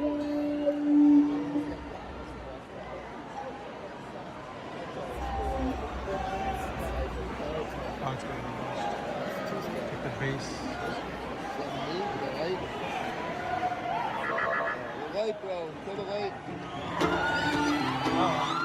Oh, it's gonna be lost. Like the bass. Right, bro. To the right. Oh.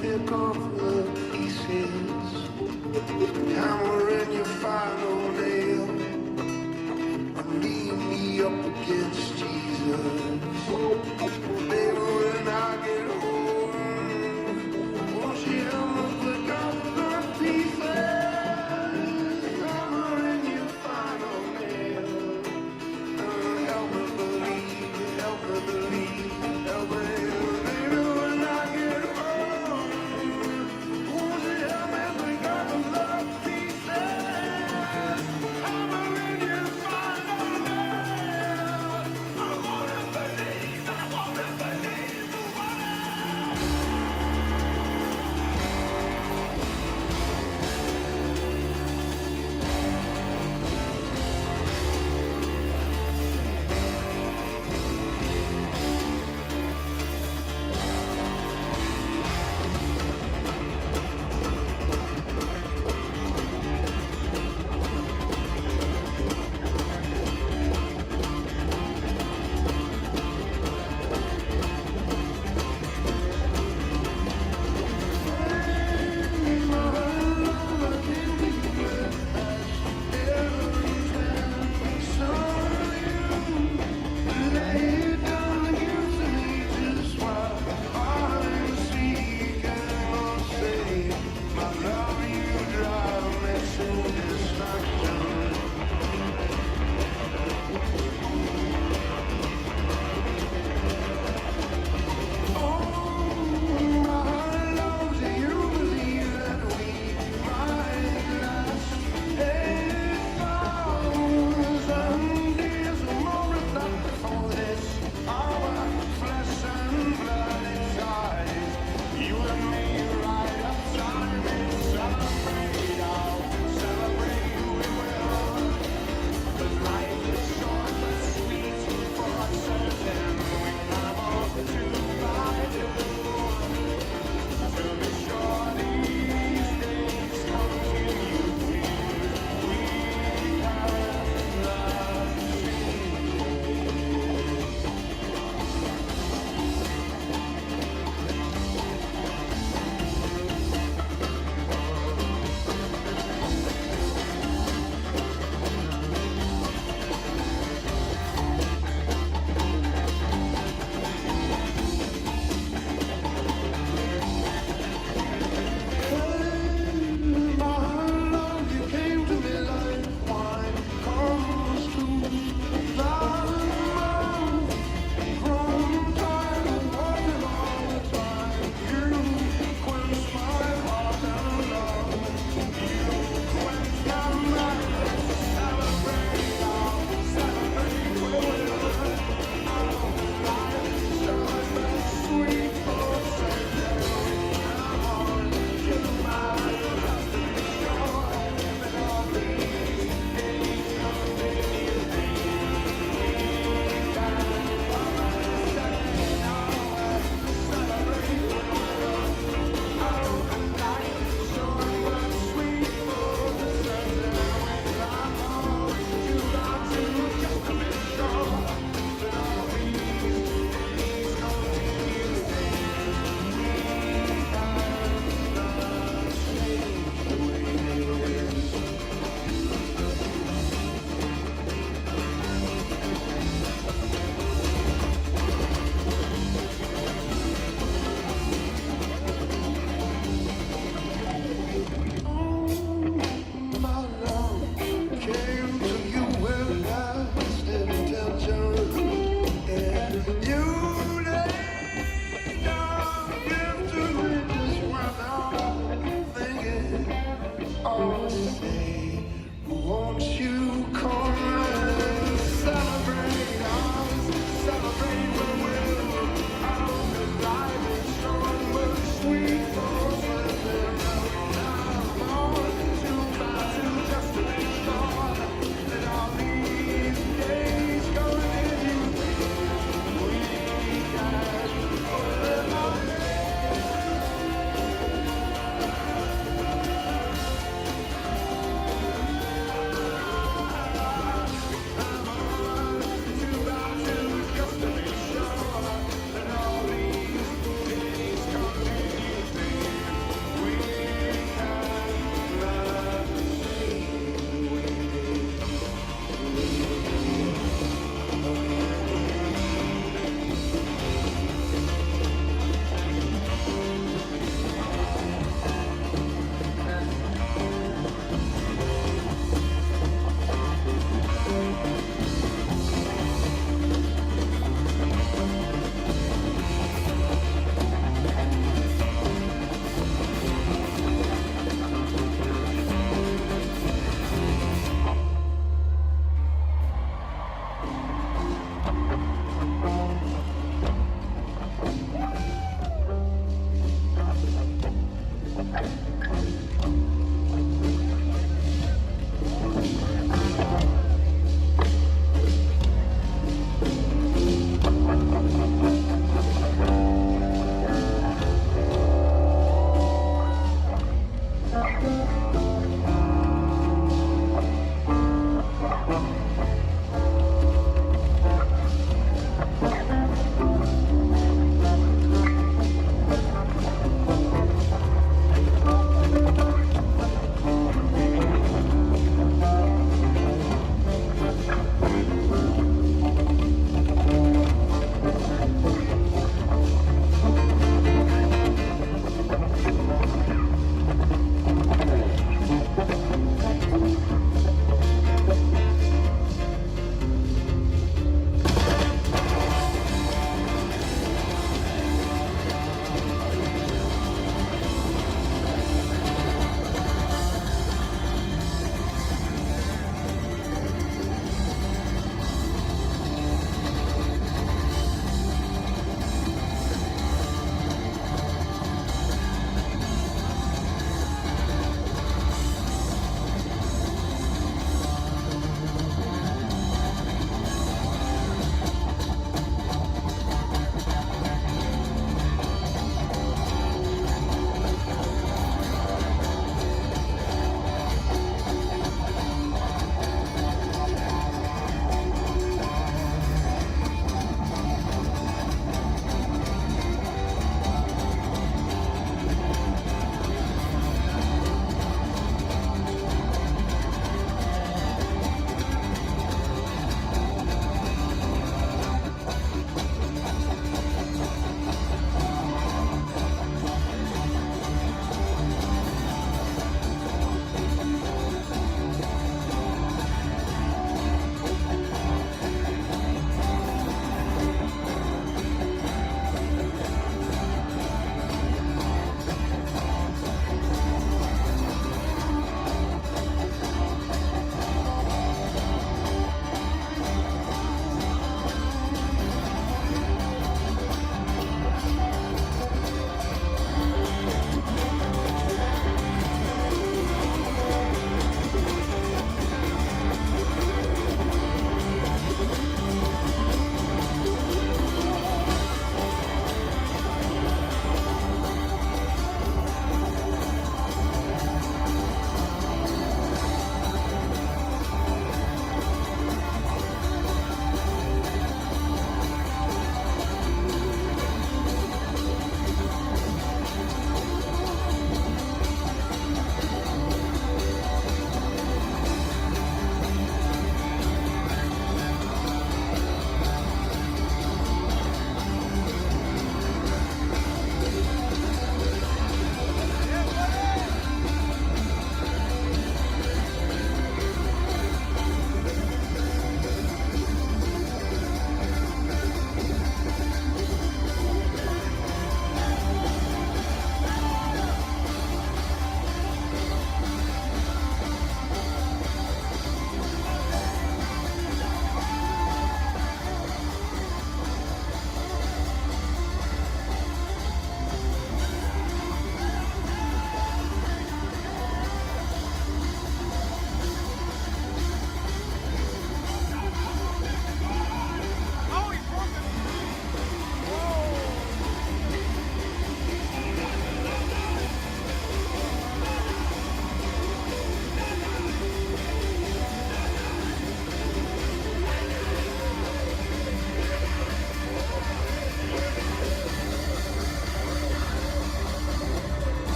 Pick off the pieces, hammering your final nail, and leave me up against Jesus. Baby, when I get home, won't you help me pick off the pieces, hammering your final nail, and help me believe, help me believe, help me. Baby, when I get home, won't you help me pick up the love pieces, hammering your final nail. I wanna believe, I wanna believe the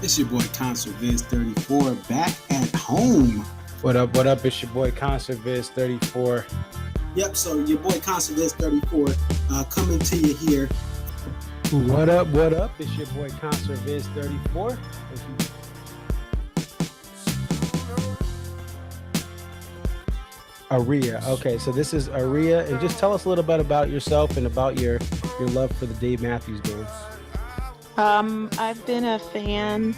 It's your boy Concert Viz 34 back at home. What up? What up? It's your boy Concert Viz 34. Yep, so your boy Concert Viz 34 coming to you here. What up? What up? It's your boy Concert Viz 34. Aria. Okay, so this is Aria, and just tell us a little bit about yourself and about your love for the Dave Matthews Band. I've been a fan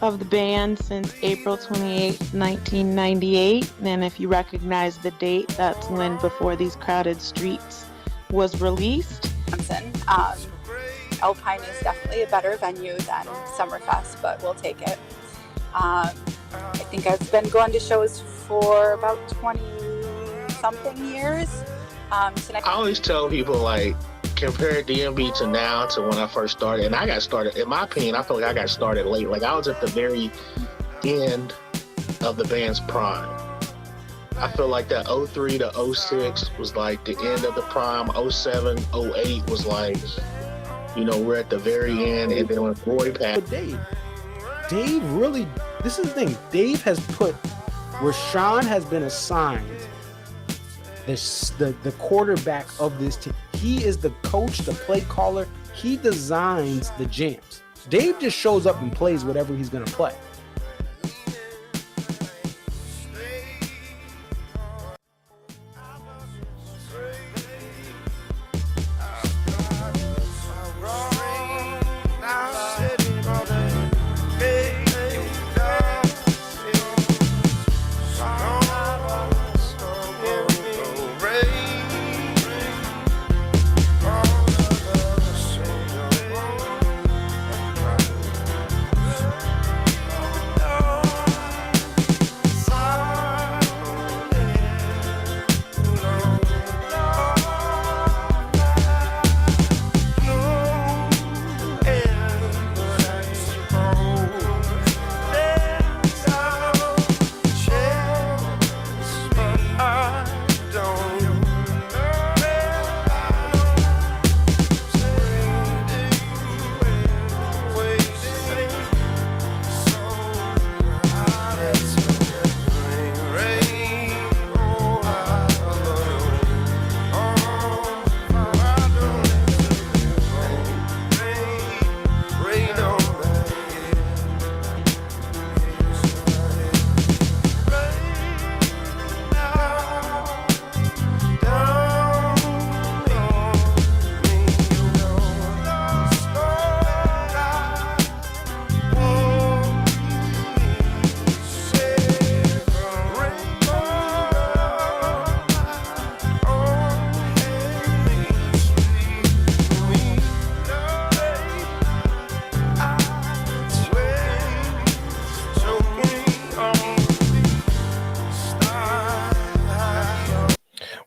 of the band since April 28, 1998, and if you recognize the date, that's when Before These Crowded Streets was released. Alpine is definitely a better venue than Summerfest, but we'll take it. I think I've been going to shows for about 20-something years. I always tell people, like, compare DMB to now to when I first started. And I got started, in my opinion, I feel like I got started late. Like, I was at the very end of the band's prime. I feel like that 03 to 06 was like the end of the prime. 07, 08 was like, you know, we're at the very end. And then when Roy passed. Dave really, this is the thing. Dave has put, Rashawn has been assigned the quarterback of this team. He is the coach, the play caller. He designs the jams. Dave just shows up and plays whatever he's going to play.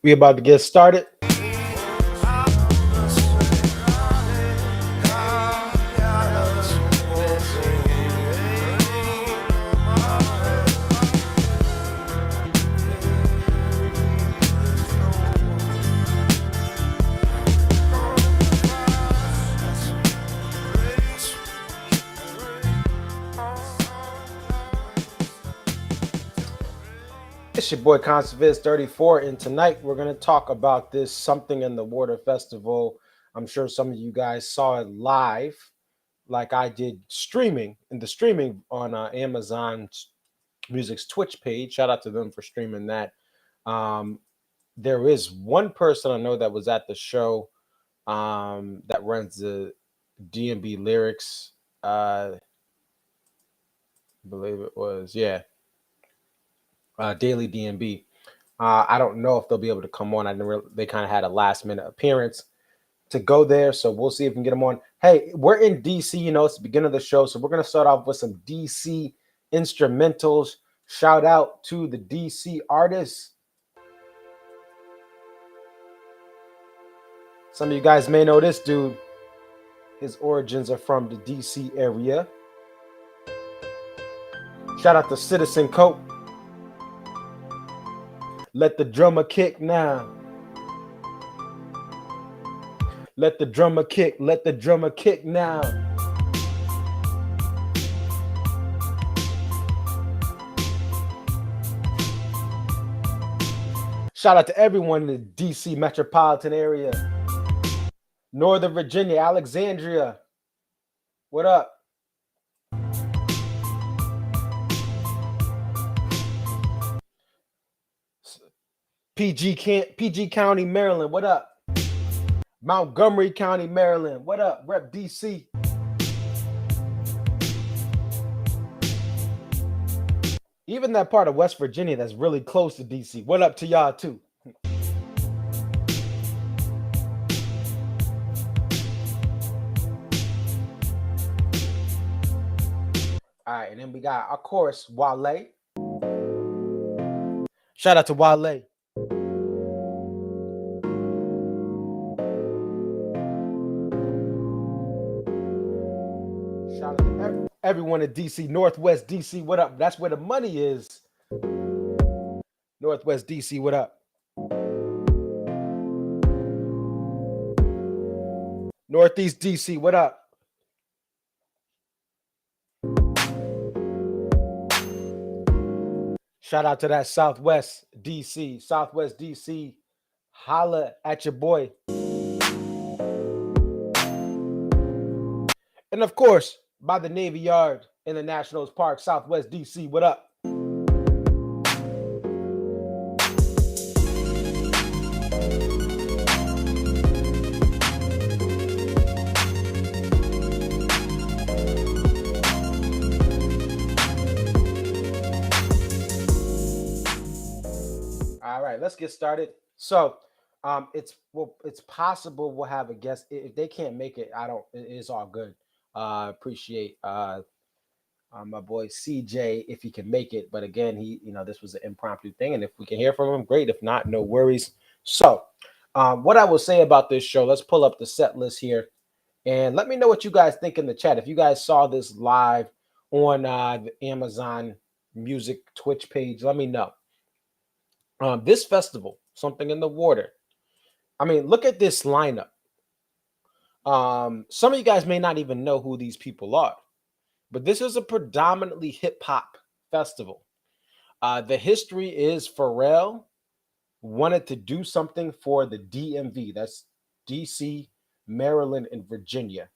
We about to get started. It's your boy Conserviz 34, and tonight we're going to talk about this Something in the Water Festival. I'm sure some of you guys saw it live, like I did streaming on Amazon Music's Twitch page. Shout out to them for streaming that. There is one person I know that was at the show that runs the DMB lyrics. I believe it was, Daily DMB. I don't know if they'll be able to come on. They kind of had a last minute appearance to go there, so we'll see if we can get them on. Hey, we're in DC, you know, it's the beginning of the show, so we're going to start off with some DC instrumentals. Shout out to the DC artists. Some of you guys may know this dude. His origins are from the DC area. Shout out to Citizen Cope. Let the drummer kick now. Let the drummer kick. Let the drummer kick now. Shout out to everyone in the DC metropolitan area. Northern Virginia, Alexandria. What up? PG County, Maryland. What up? Montgomery County, Maryland. What up? Rep DC. Even that part of West Virginia that's really close to DC. What up to y'all too? All right, and then we got, of course, Wale. Shout out to Wale. Shout out to everyone in DC, Northwest DC. What up? That's where the money is. Northwest DC. What up? Northeast DC. What up? Shout out to that Southwest DC. Southwest DC. Holla at your boy. And of course, by the Navy Yard in the Nationals Park, Southwest DC. What up? All right, let's get started. So, it's possible we'll have a guest. If they can't make it, it's all good. Appreciate my boy CJ if he can make it. But again, this was an impromptu thing, and if we can hear from him, great. If not, no worries. So, what I will say about this show, let's pull up the set list here, and let me know what you guys think in the chat. If you guys saw this live on the Amazon Music Twitch page, let me know. This festival, Something in the Water. I mean, look at this lineup. Some of you guys may not even know who these people are, but this is a predominantly hip hop festival. The history is Pharrell wanted to do something for the DMV. That's DC, Maryland, and Virginia.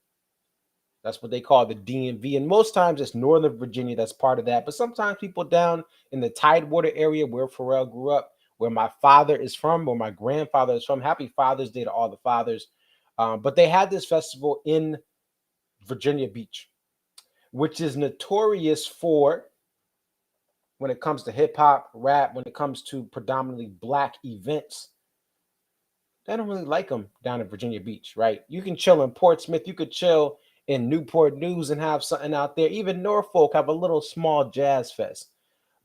That's what they call the DMV. And most times it's Northern Virginia that's part of that. But sometimes people down in the Tidewater area where Pharrell grew up, where my father is from, where my grandfather is from. Happy Father's Day to all the fathers. But they had this festival in Virginia Beach, which is notorious for, when it comes to hip hop, rap, when it comes to predominantly Black events, they don't really like them down in Virginia Beach, right? You can chill in Portsmouth, you could chill in Newport News and have something out there. Even Norfolk have a little small jazz fest.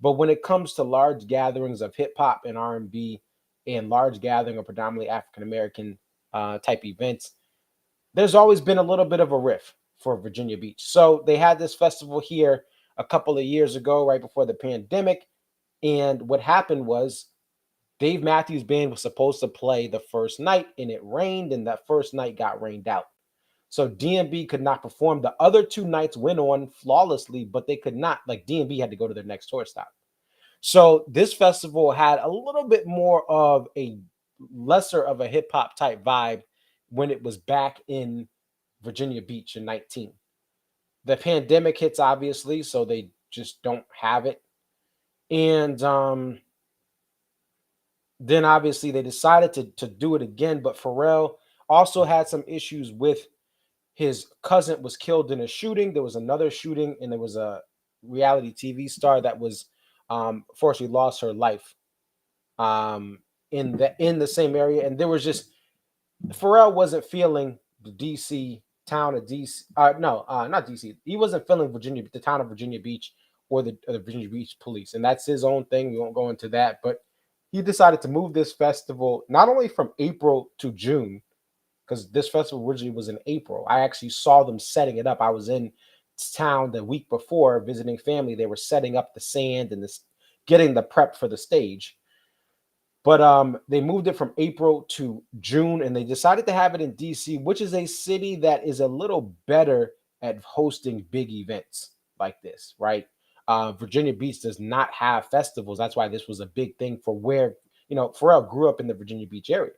But when it comes to large gatherings of hip hop and R&B and large gathering of predominantly African American type events, there's always been a little bit of a riff for Virginia Beach. So they had this festival here a couple of years ago, right before the pandemic. And what happened was Dave Matthews Band was supposed to play the first night, and it rained, and that first night got rained out. So DMB could not perform. The other two nights went on flawlessly, but they could not, like DMB had to go to their next tour stop. So this festival had a little bit more of a lesser of a hip hop type vibe when it was back in Virginia Beach in 19. The pandemic hits, obviously, so they just don't have it. And then obviously they decided to do it again, but Pharrell also had some issues with his cousin was killed in a shooting. There was another shooting, and there was a reality TV star that was fortunately lost her life in the same area. And there was just, Pharrell wasn't feeling the DC town of DC. Not DC. He wasn't feeling the town of Virginia Beach, or the Virginia Beach police, and that's his own thing. We won't go into that, but he decided to move this festival not only from April to June, because this festival originally was in April. I actually saw them setting it up. I was in town the week before visiting family. They were setting up the sand and getting the prep for the stage. But they moved it from April to June, and they decided to have it in DC, which is a city that is a little better at hosting big events like this, right? Virginia Beach does not have festivals. That's why this was a big thing for where Pharrell grew up in the Virginia Beach area,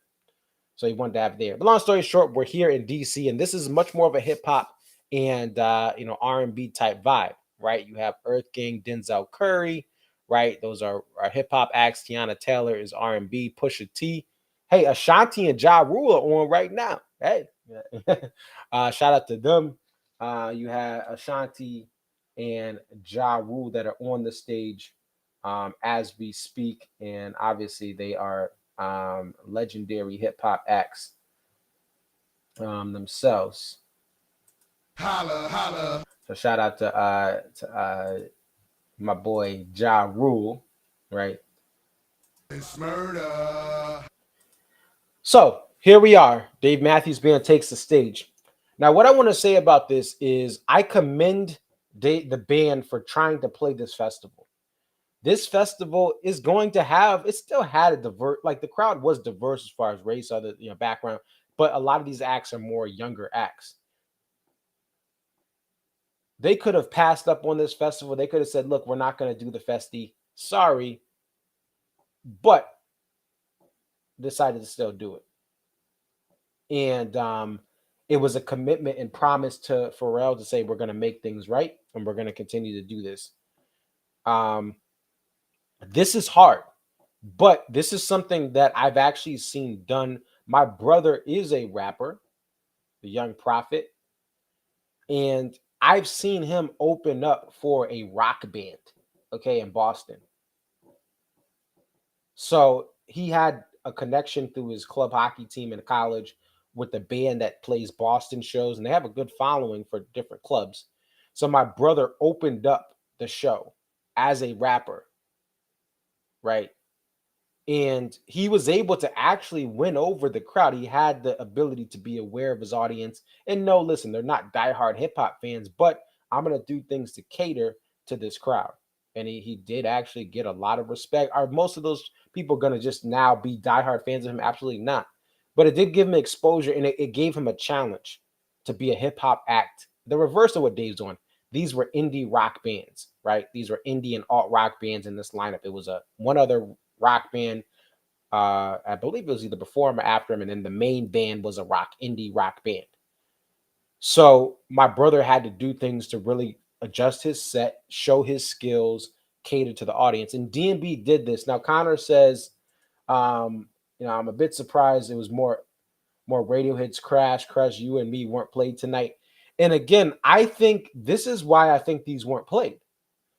so he wanted to have it there. But long story short, we're here in DC, and this is much more of a hip hop and R&B type vibe, right? You have Earth Gang, Denzel Curry, right? Those are hip hop acts. Tiana Taylor is R&B. Pusha T. Hey, Ashanti and Ja Rule are on right now. Hey, shout out to them. You have Ashanti and Ja Rule that are on the stage as we speak, and obviously they are legendary hip hop acts themselves. Holla, holla. So shout out to my boy Ja Rule, right? It's murder. So here we are. Dave Matthews Band takes the stage. Now, what I want to say about this is I commend the band for trying to play this festival. This festival is going to have, it still had a divert, like the crowd was diverse as far as race, other background, but a lot of these acts are more younger acts. They could have passed up on this festival. They could have said, look, we're not going to do the festi. Sorry. But decided to still do it. And it was a commitment and promise to Pharrell to say, we're going to make things right and we're going to continue to do this. This is hard, but this is something that I've actually seen done. My brother is a rapper, the Young Prophet, and I've seen him open up for a rock band, okay, in Boston. So he had a connection through his club hockey team in college with the band that plays Boston shows, and they have a good following for different clubs. So my brother opened up the show as a rapper, right? And he was able to actually win over the crowd. He had the ability to be aware of his audience and know, listen, they're not diehard hip hop fans, but I'm going to do things to cater to this crowd. And he did actually get a lot of respect. Are most of those people going to just now be diehard fans of him? Absolutely not. But it did give him exposure, and it gave him a challenge to be a hip hop act. The reverse of what Dave's on. These were indie rock bands, right? These were indie and alt rock bands in this lineup. It was one other rock band. I believe it was either before him or after him, and then the main band was a indie rock band. So my brother had to do things to really adjust his set, show his skills, cater to the audience, and DMB did this. Now Connor says, I'm a bit surprised it was more Radiohead's Crush, You and Me weren't played tonight. And again, I think this is why I think these weren't played.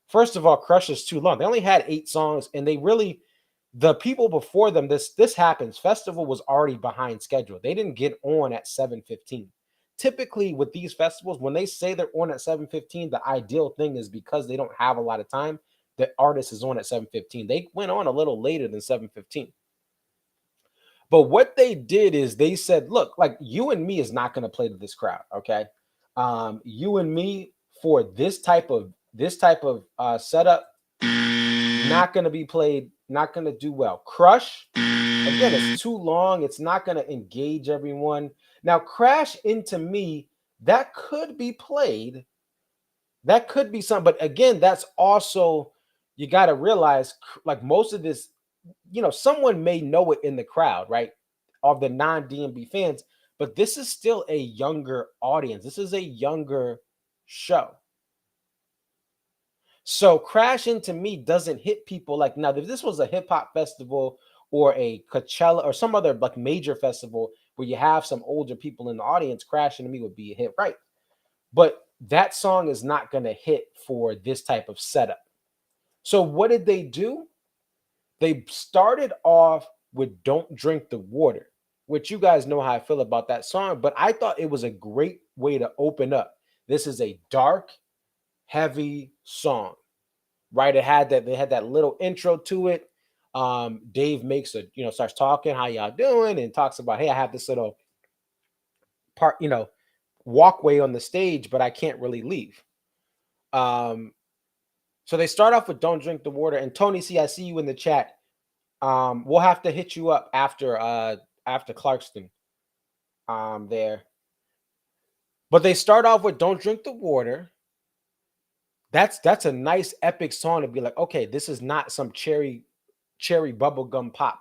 First of all, Crush is too long. They only had 8 songs, and the people before them, this happens. Festival was already behind schedule. They didn't get on at 7:15. Typically with these festivals, when they say they're on at 7:15, the ideal thing is because they don't have a lot of time, the artist is on at 7:15. They went on a little later than 7:15. But what they did is they said, look, like You and Me is not going to play to this crowd, okay? You and Me for this type of setup, not going to be played, not going to do well. Crush, again, it's too long. It's not going to engage everyone. Now, Crash Into Me, that could be played. That could be something. But again, that's also, you got to realize, like most of this, someone may know it in the crowd, right? Of the non-DMB fans, but this is still a younger audience. This is a younger show. So Crash Into Me doesn't hit people like now. If this was a hip hop festival or a Coachella or some other like major festival where you have some older people in the audience, Crash Into Me would be a hit, right? But that song is not going to hit for this type of setup. So what did they do? They started off with Don't Drink the Water, which you guys know how I feel about that song, but I thought it was a great way to open up. This is a dark, heavy song, right? They had that little intro to it. Dave makes starts talking, how y'all doing, and talks about, hey, I have this little part, walkway on the stage, but I can't really leave. So they start off with Don't Drink the Water. And Tony C, I see you in the chat. We'll have to hit you up after Clarkston there. But they start off with Don't Drink the Water. That's a nice epic song to be like, okay, this is not some cherry bubblegum pop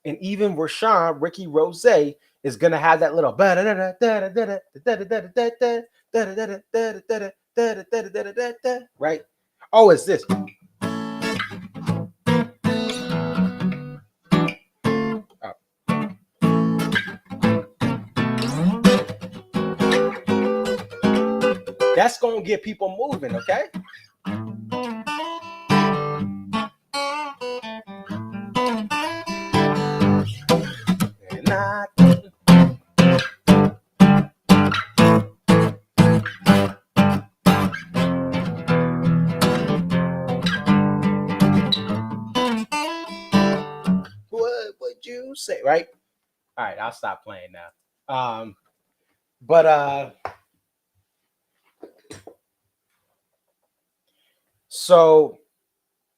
And even Rashawn, Ricky Rose, is gonna have that little right. Oh, it's this. That's gonna get people moving, okay? And I what would you say, right? All right, I'll stop playing now. But so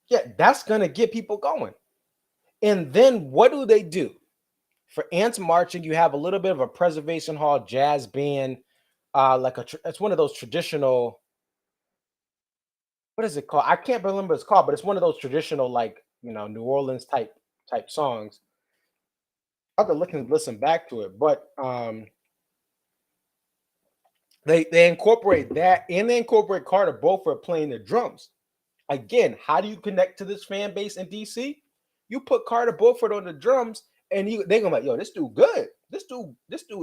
yeah, that's gonna get people going. And then what do they do? For ants marching, you have a little bit of a preservation hall jazz band, it's one of those traditional. What is it called? I can't remember what it's called, but it's one of those traditional, like, New Orleans type songs. I have to look and listen back to it, but they incorporate that, and they incorporate Carter Beauford playing the drums. Again, how do you connect to this fan base in DC? You put Carter Beauford on the drums, and they're gonna like, yo, this dude good. This dude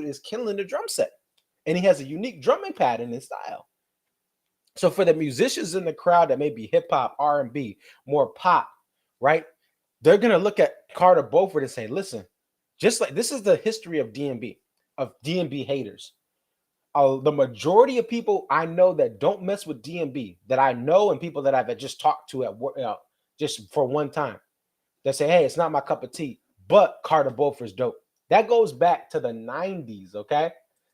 is killing the drum set, and he has a unique drumming pattern and style. So for the musicians in the crowd that may be hip hop, R&B, more pop, right? They're gonna look at Carter Beauford and say, listen, just like this is the history of DMB haters. The majority of people I know that don't mess with DMB, that I know, and people that I've just talked to at work, just for one time, that say, hey, it's not my cup of tea, but Carter Beauford's dope. That goes back to the 90s, okay?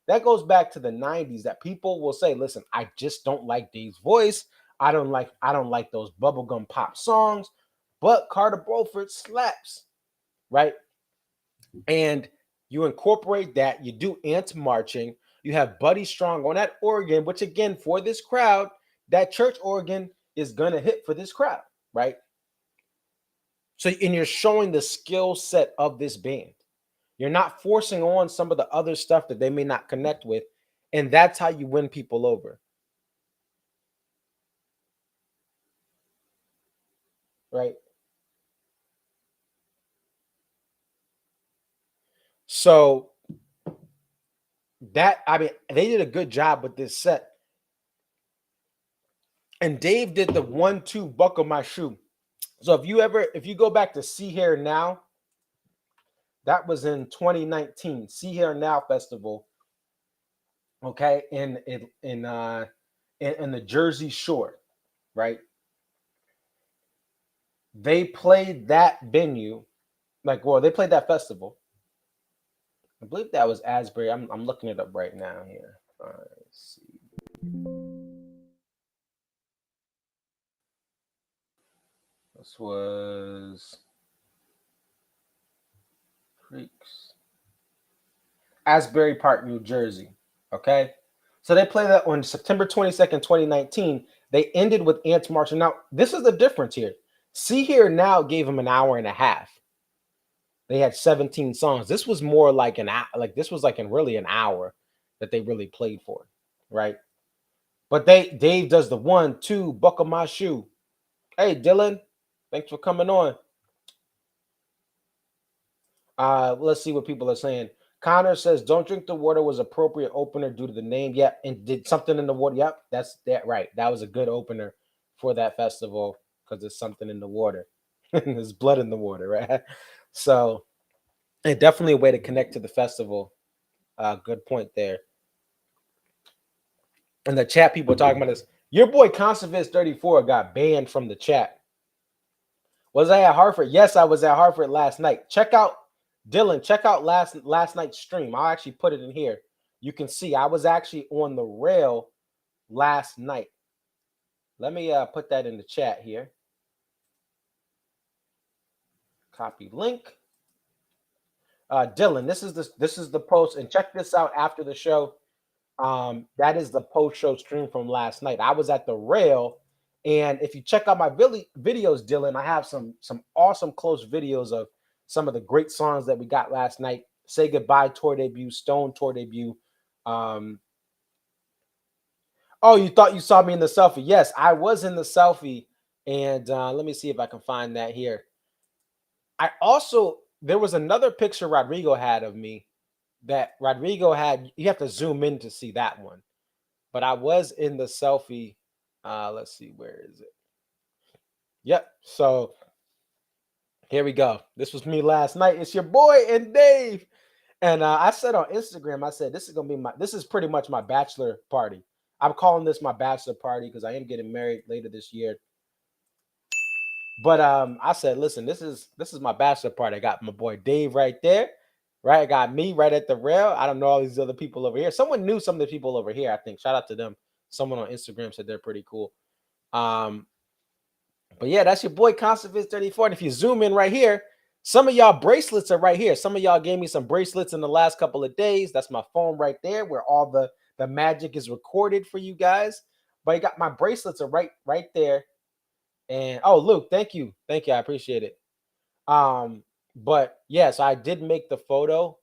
That goes back to the 90s, that people will say, listen, I just don't like Dave's voice. I don't like those bubblegum pop songs, but Carter Beauford slaps, right? And you incorporate that, you do ants marching, you have Buddy Strong on that organ, which again, for this crowd, that church organ is gonna hit for this crowd, right? So, and you're showing the skill set of this band. You're not forcing on some of the other stuff that they may not connect with, and that's how you win people over, right? So they did a good job with this set. And Dave did the 1-2 buckle my shoe. So if you go back to See Here Now, that was in 2019, See Here Now Festival, okay, in the Jersey Shore, right? They played that venue, they played that festival. I believe that was Asbury. I'm looking it up right now here. Let's see. This was Creeks, Asbury Park, New Jersey. Okay, so they played that on September 22nd, 2019. They ended with Ants Marching. Now, this is the difference here. See Here Now gave them an hour and a half. They had 17 songs. This was more like this was like in really an hour that they really played for, right? But Dave does the 1-2 buckle my shoe. Hey Dylan, thanks for coming on. Let's see what people are saying. Connor says, "Don't drink the water" was appropriate opener due to the name. Yep, and did something in the water. Yep, that's that right. That was a good opener for that festival because there's something in the water. There's blood in the water, right? So, and definitely a way to connect to the festival. Good point there. And the chat people are talking about this. Your boy Conservis 34 got banned from the chat. Was I at Hartford? Yes, I was at Hartford last night. Check out Dylan. Check out last night's stream. I'll actually put it in here. You can see I was actually on the rail last night. Let me put that in the chat here. Copy link. Dylan, this is the post, and check this out after the show. That is the post-show stream from last night. I was at the rail, and if you check out my videos, Dylan, I have some awesome close videos of some of the great songs that we got last night. Say Goodbye tour debut, Stone tour debut. Um, oh, you thought you saw me in the selfie? Yes, I was in the selfie, and let me see if I can find that here. I also there was another picture Rodrigo had of me that Rodrigo had. You have to zoom in to see that one, but I was in the selfie. Let's see, where is it? Yep. So here we go. This was me last night. It's your boy and Dave. And I said on Instagram, I said this is gonna be this is pretty much my bachelor party. I'm calling this my bachelor party because I am getting married later this year. But I said, listen, this is my bachelor party. I got my boy Dave right there, right? I got me right at the rail. I don't know all these other people over here. Someone knew some of the people over here. I think. Shout out to them. Someone on Instagram said they're pretty cool. Um, but yeah, that's your boy Constantviz 34. And if you zoom in right here, some of y'all bracelets are right here. Some of y'all gave me some bracelets in the last couple of days. That's my phone right there, where all the magic is recorded for you guys. But you got my bracelets are right there. And oh, Luke, thank you. Thank you. I appreciate it. But yes, I did make the photo.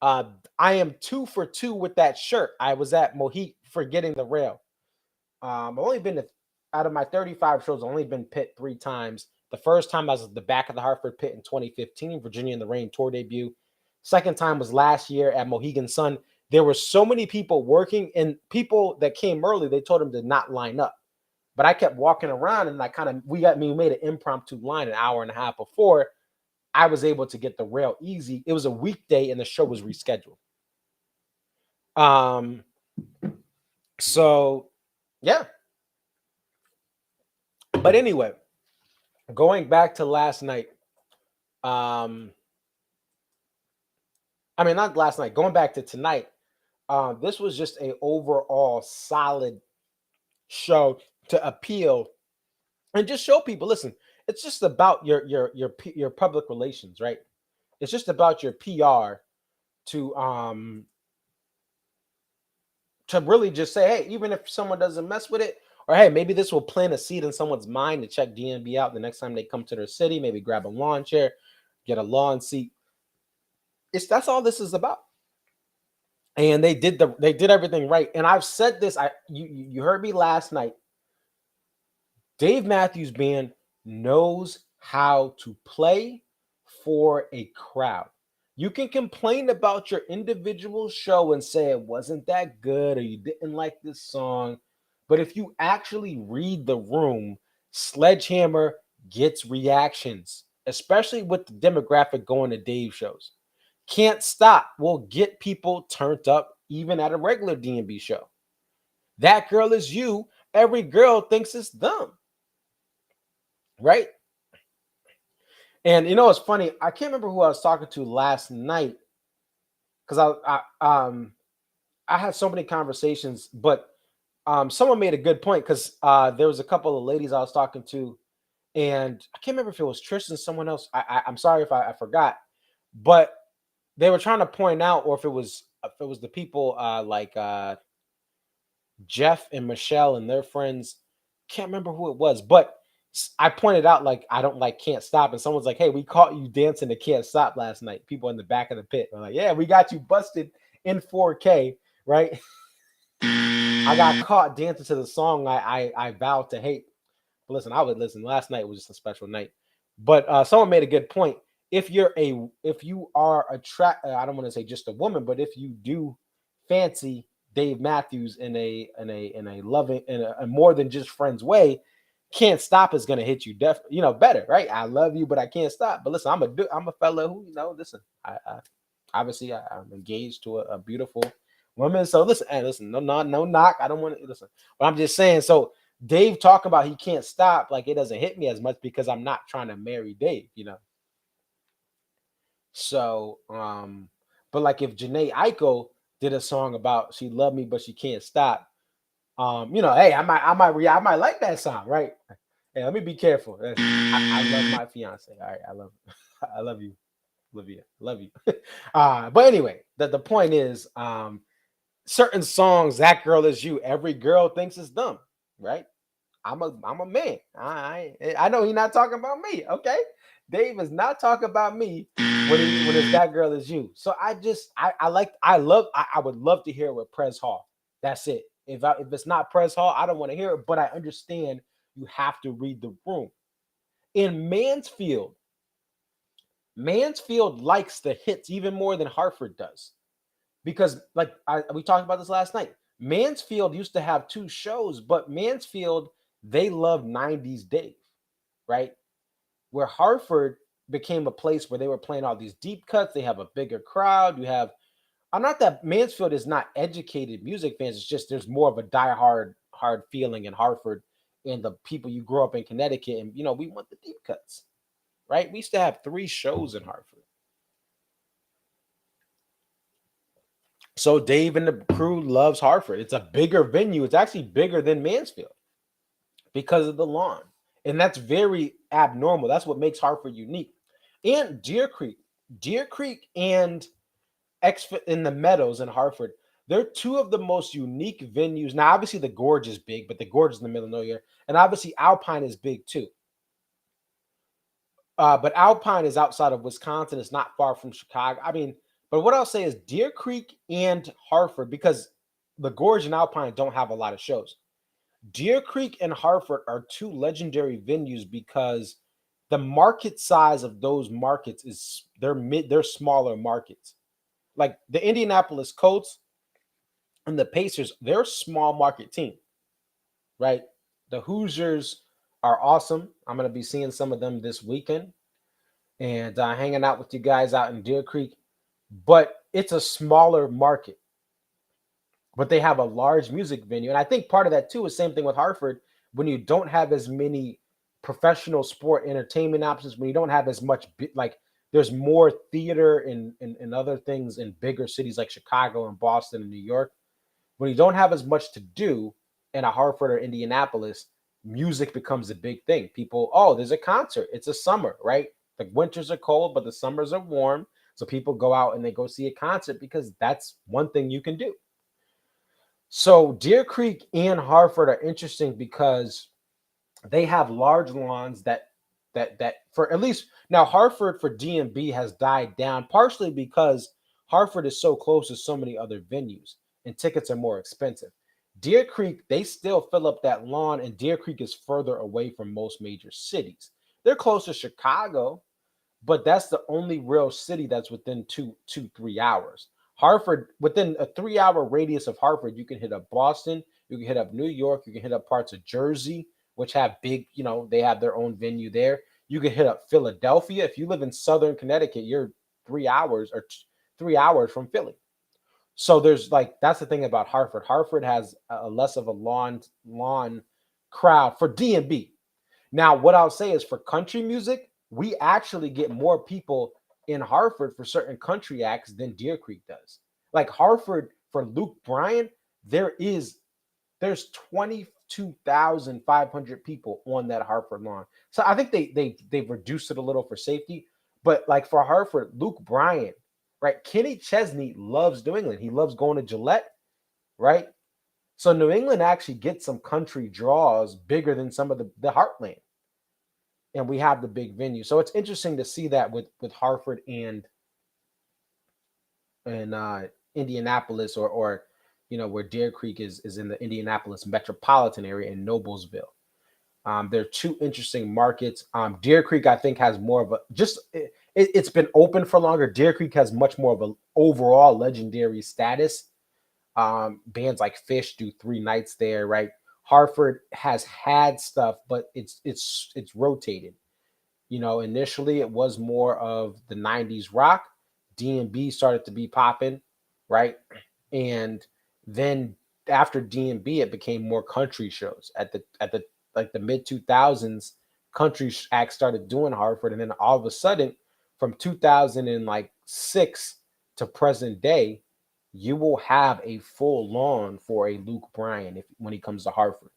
I am 2 for 2 with that shirt. I was at Mohit for getting the rail. I've only been out of my 35 shows, I've only been pit 3 times. The first time I was at the back of the Hartford pit in 2015, Virginia in the Rain tour debut. Second time was last year at Mohegan Sun. There were so many people working, and people that came early, they told them to not line up. But I kept walking around, and we made an impromptu line an hour and a half before. I was able to get the rail easy. It was a weekday, and the show was rescheduled. So yeah. But anyway, going back to last night. I mean, not last night. Going back to tonight. This was just a overall solid show to appeal and just show people. Listen, it's just about your public relations, right? It's just about your PR to really just say, hey, even if someone doesn't mess with it, or hey, maybe this will plant a seed in someone's mind to check DNB out the next time they come to their city. Maybe grab a lawn chair, get a lawn seat. That's all this is about. And they did everything right. And I've said this. You heard me last night. Dave Matthews Band knows how to play for a crowd. You can complain about your individual show and say it wasn't that good or you didn't like this song. But if you actually read the room, Sledgehammer gets reactions, especially with the demographic going to Dave shows. Can't Stop will get people turned up even at a regular D&B show. That Girl Is You, every girl thinks it's them. Right? And you know what's funny? I can't remember who I was talking to last night because I had so many conversations, but someone made a good point because there was a couple of ladies I was talking to, and I can't remember if it was Tristan, someone else. I'm sorry if I forgot, but they were trying to point out, or if it was the people like Jeff and Michelle and their friends. Can't remember who it was, but I pointed out like I don't like Can't Stop, and someone's like, "Hey, we caught you dancing to Can't Stop last night." People in the back of the pit are like, "Yeah, we got you busted in 4K, right?" I got caught dancing to the song I vowed to hate. But listen, I would listen. Last night was just a special night. But someone made a good point. If you are I don't want to say just a woman, but if you do fancy Dave Matthews in a loving in a more than just friends way, Can't Stop is gonna hit you better, right? I love you, but I can't stop. But listen, I'm a fella who listen. I obviously I'm engaged to a beautiful woman. So listen, no knock. I don't want to listen, but I'm just saying. So Dave talk about he can't stop, like it doesn't hit me as much because I'm not trying to marry Dave, So, but like if Janae Eiko did a song about she loved me but she can't stop, hey, I might like that song, right? Hey, let me be careful. I love my fiance. All right, I love you, Olivia. Love you. But anyway, the point is, certain songs, That Girl Is You, every girl thinks it's dumb, right? I'm a man. I know he's not talking about me. Okay, Dave is not talking about me. when it's that girl is you. So I would love to hear it with Prez Hall. That's it. If it's not Prez Hall, I don't want to hear it. But I understand you have to read the room. In Mansfield likes the hits even more than Hartford does because we talked about this last night. Mansfield used to have two shows, but Mansfield they love 90s Dave, right? Where Hartford became a place where they were playing all these deep cuts. They have a bigger crowd. You have I'm not that Mansfield is not educated music fans. It's just there's more of a diehard hard feeling in Hartford and the people you grew up in Connecticut, and we want the deep cuts, right? We used to have three shows in Hartford. So Dave and the crew loves Hartford. It's a bigger venue. It's actually bigger than Mansfield because of the lawn. And that's very abnormal. That's what makes Hartford unique. And Deer Creek and in the Meadows in Hartford, they're two of the most unique venues. Now, obviously, the Gorge is big, but the Gorge is in the middle of nowhere. And obviously, Alpine is big too. But Alpine is outside of Wisconsin. It's not far from Chicago. I mean, but what I'll say is Deer Creek and Hartford, because the Gorge and Alpine don't have a lot of shows. Deer Creek and Hartford are two legendary venues because the market size of those markets is they're smaller markets. Like the Indianapolis Colts and the Pacers, they're a small market team, right? The Hoosiers are awesome. I'm going to be seeing some of them this weekend and hanging out with you guys out in Deer Creek. But it's a smaller market, but they have a large music venue. And I think part of that too is same thing with Hartford. When you don't have as many professional sport entertainment options, when you don't have as much, like there's more theater and other things in bigger cities like Chicago and Boston and New York. When you don't have as much to do in a Hartford or Indianapolis, music becomes a big thing. People, oh, there's a concert. It's a summer, right? The winters are cold, but the summers are warm. So people go out and they go see a concert because that's one thing you can do. So Deer Creek and Hartford are interesting because they have large lawns that for at least now Hartford for DMB has died down partially because Hartford is so close to so many other venues and tickets are more expensive. Deer Creek, they still fill up that lawn, and Deer Creek is further away from most major cities. They're close to Chicago, but that's the only real city that's within 3 hours. Hartford, within a 3 hour radius of Hartford, you can hit up Boston, you can hit up New York, you can hit up parts of Jersey, which have big, they have their own venue there. You can hit up Philadelphia. If you live in Southern Connecticut, you're 3 hours or 3 hours from Philly. So there's that's the thing about Hartford. Hartford has a less of a lawn crowd for D&B. Now, what I'll say is for country music, we actually get more people in Hartford for certain country acts than Deer Creek does. Like Hartford for Luke Bryan, there's 22,500 people on that Hartford lawn. So I think they've reduced it a little for safety. But like for Hartford, Luke Bryan, right? Kenny Chesney loves New England. He loves going to Gillette, right? So New England actually gets some country draws bigger than some of the Heartland. And we have the big venue. So it's interesting to see that with Hartford and Indianapolis or where Deer Creek is in the Indianapolis metropolitan area in Noblesville. They're two interesting markets. Deer Creek, I think, has more of a it's been open for longer. Deer Creek has much more of an overall legendary status. Bands like Fish do 3 nights there, right? Hartford has had stuff, but it's rotated. Initially it was more of the 90s rock. D&B started to be popping, right? And then after D&B, it became more country shows. At the like the mid 2000s, country acts started doing Hartford, and then all of a sudden, from 2006 to present day, you will have a full lawn for a Luke Bryan when he comes to Hartford.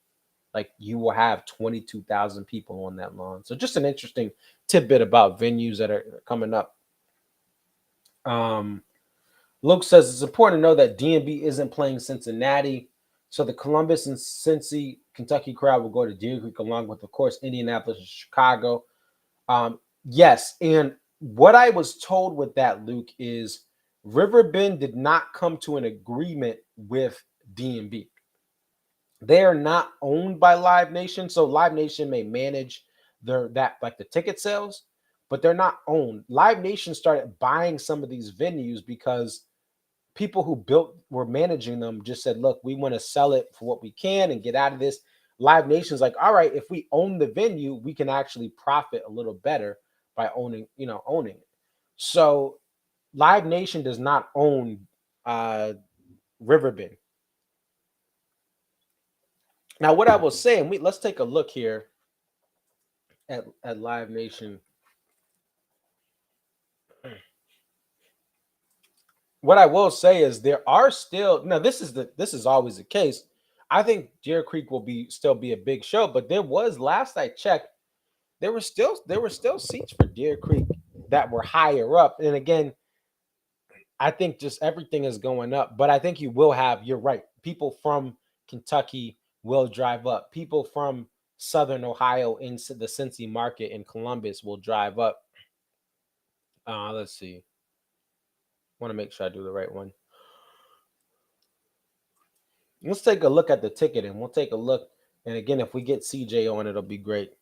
Like you will have 22,000 people on that lawn. So just an interesting tidbit about venues that are coming up. Luke says it's important to know that D&B isn't playing Cincinnati. So the Columbus and Cincy, Kentucky crowd will go to Deer Creek along with, of course, Indianapolis and Chicago. Yes, and what I was told with that, Luke, is Riverbend did not come to an agreement with DMB. They are not owned by Live Nation, so Live Nation may manage like the ticket sales, but they're not owned. Live Nation started buying some of these venues because people who were managing them just said, "Look, we want to sell it for what we can and get out of this." Live Nation's like, "All right, if we own the venue, we can actually profit a little better by owning it." So Live Nation does not own Riverbend. Now, what I was saying, let's take a look here at Live Nation. What I will say is there are still now. This is always the case. I think Deer Creek will still be a big show, but there was, last I checked, there were still seats for Deer Creek that were higher up. And again, I think just everything is going up. But I think you're right. People from Kentucky will drive up. People from Southern Ohio into the Cincy market in Columbus will drive up. Let's see. Want to make sure I do the right one. Let's take a look at the ticket and we'll take a look. And again, if we get CJ on, it'll be great.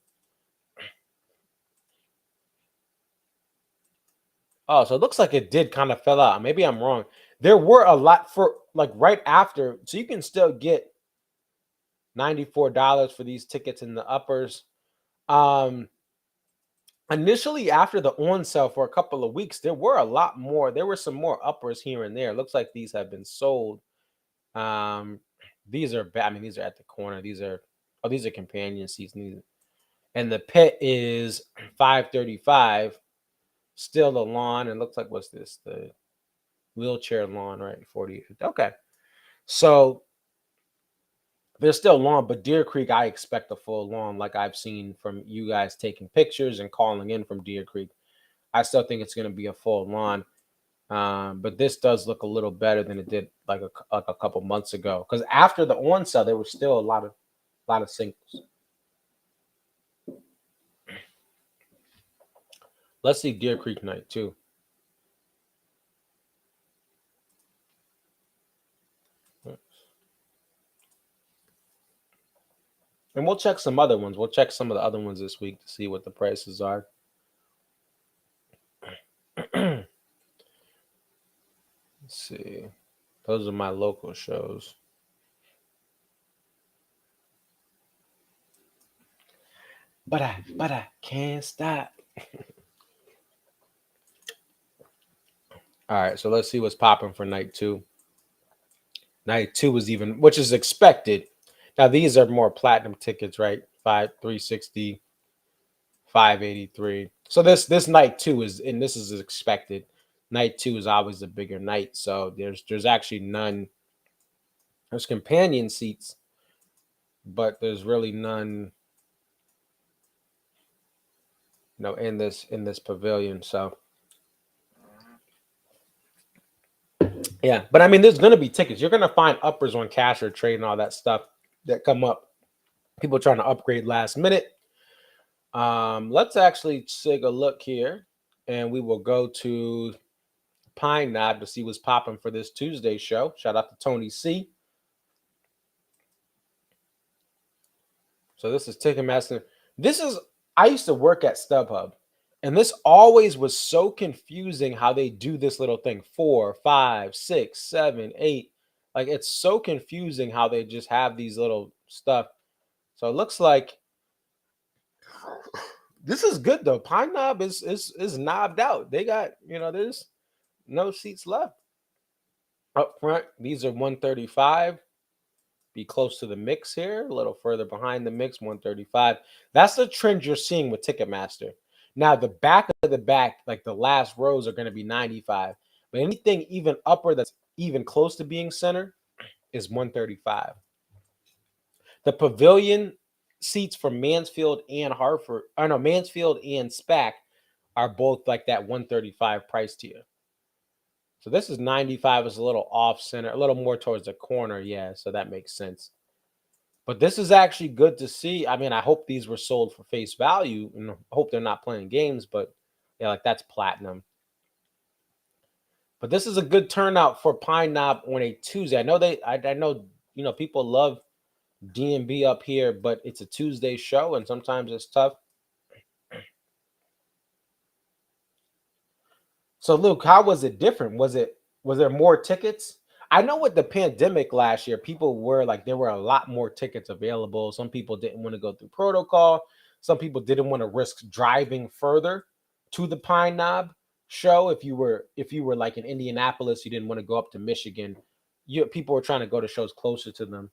Oh, so it looks like it did kind of fell out. Maybe I'm wrong. There were a lot for like right after. So you can still get $94 for these tickets in the uppers. Initially, after the on sale for a couple of weeks, there were a lot more. There were some more uppers here and there. It looks like these have been sold. These are bad. I mean, these are at the corner. These are companion seats. And the pit is $535. Still the lawn. It looks like, what's this? The wheelchair lawn, right? 40. Okay. So they're still lawn, but Deer Creek, I expect a full lawn, like I've seen from you guys taking pictures and calling in from Deer Creek. I still think it's going to be a full lawn. But this does look a little better than it did like a couple months ago. Because after the on sale, there was still a lot of singles. Let's see Deer Creek night too. And we'll check some other ones. We'll check some of the other ones this week to see what the prices are. Let's see. Those are my local shows. But I can't stop. All right, so let's see what's popping for night two. Night two is which is expected. Now these are more platinum tickets, right? 360, 583. So this night two is, and this is expected. Night two is always a bigger night, so there's actually none. There's companion seats, but there's really none, in this pavilion. So yeah, but I mean, there's gonna be tickets. You're gonna find uppers on Cash or Trade and all that stuff that come up. People trying to upgrade last minute. Let's actually take a look here, and we will go to Pine Knob to see what's popping for this Tuesday show. Shout out to Tony C. So this is Ticketmaster. I used to work at StubHub, and this always was so confusing how they do this little thing. 4, 5, 6, 7, 8. Like, it's so confusing how they just have these little stuff. So it looks like this is good though. Pine Knob is knobbed out. They got, there's no seats left. Up front, these are 135. Be close to the mix here, a little further behind the mix, 135. That's the trend you're seeing with Ticketmaster. Now, the back of the back, like the last rows, are going to be 95. But anything even upper that's even close to being center is 135. The pavilion seats for Mansfield and Mansfield and SPAC are both like that 135 price tier. So this is 95, is a little off center, a little more towards the corner. Yeah, so that makes sense. But this is actually good to see. I mean, I hope these were sold for face value and hope they're not playing games, but Yeah, like that's platinum. But this is a good turnout for Pine Knob on a Tuesday. I know, people love DMB up here, but it's a Tuesday show and sometimes it's tough. So Luke, how was it different? Was there more tickets? I know with the pandemic last year, people were like there were a lot more tickets available. Some people didn't want to go through protocol. Some people didn't want to risk driving further to the Pine Knob show. If you were like in Indianapolis, you didn't want to go up to Michigan. People were trying to go to shows closer to them.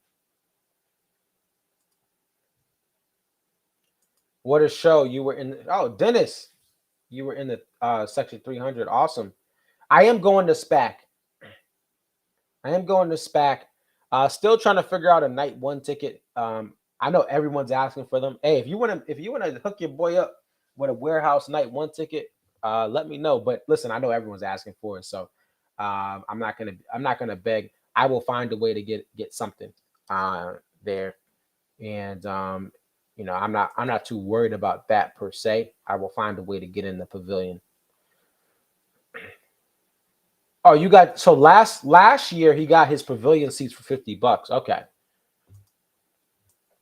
What a show you were in! Oh, Dennis, you were in the section 300. Awesome. I am going to SPAC. I am going to SPAC. Still trying to figure out a night one ticket. I know everyone's asking for them. Hey, if you wanna hook your boy up with a warehouse night one ticket, let me know. But listen, I know everyone's asking for it, so I'm not gonna beg. I will find a way to get something there, and I'm not too worried about that per se. I will find a way to get in the pavilion. Oh, you got so last year he got his pavilion seats for $50. Okay.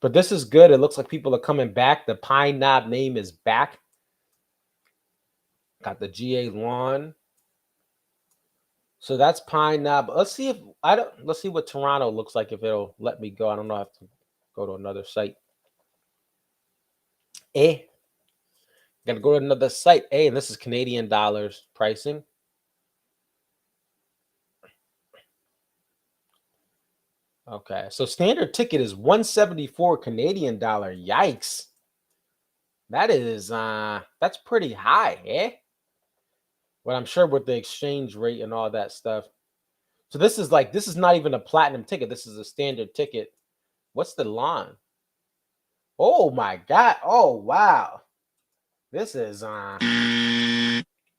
But this is good. It looks like people are coming back. The Pine Knob name is back. Got the GA lawn. So that's Pine Knob. Let's see what Toronto looks like if it'll let me go. I don't know. I have to go to another site. Gotta go to another site. And this is Canadian dollars pricing. Okay, so standard ticket is 174 Canadian dollar. Yikes. That's pretty high, But I'm sure with the exchange rate and all that stuff. So this is not even a platinum ticket. This is a standard ticket. What's the line? Oh my god. Oh wow. This is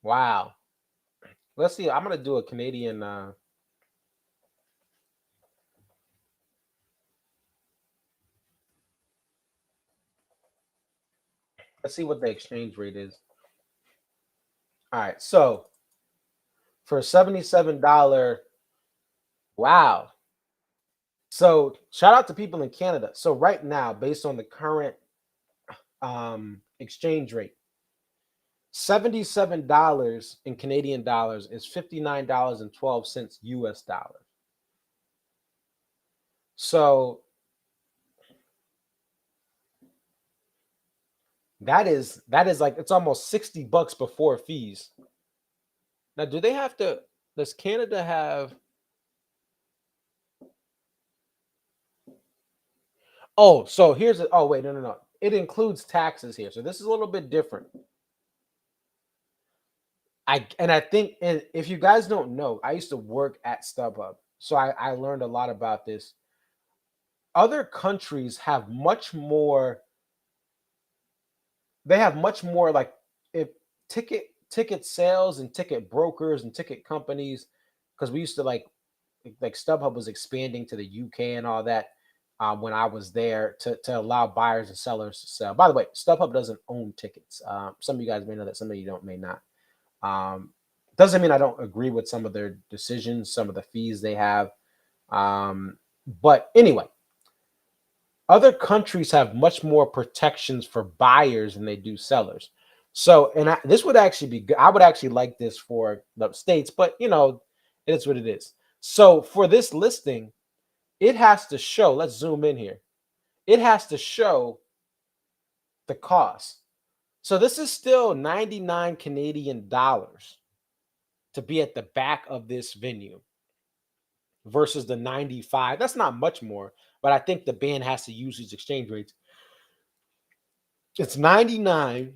wow. Let's see. I'm gonna do a Canadian let's see what the exchange rate is. All right, so for $77, wow. So shout out to people in Canada. So right now, based on the current exchange rate, $77 in Canadian dollars is $59.12 US dollars. So that is like it's almost $60 before fees. Now, does Canada have? Oh, so oh wait, no. It includes taxes here. So this is a little bit different. I think, and if you guys don't know, I used to work at StubHub, so I learned a lot about this. Other countries have much more. They have much more like if ticket sales and ticket brokers and ticket companies, because we used to like StubHub was expanding to the UK and all that when I was there to allow buyers and sellers to sell. By the way, StubHub doesn't own tickets. Some of you guys may know that, some of you don't may not. Doesn't mean I don't agree with some of their decisions, some of the fees they have. But anyway, other countries have much more protections for buyers than they do sellers. So, and this would actually be good. I would actually like this for the states, but it is what it is. So for this listing, it has to show, let's zoom in here. It has to show the cost. So this is still 99 Canadian dollars to be at the back of this venue versus the 95. That's not much more, but I think the band has to use these exchange rates. It's 99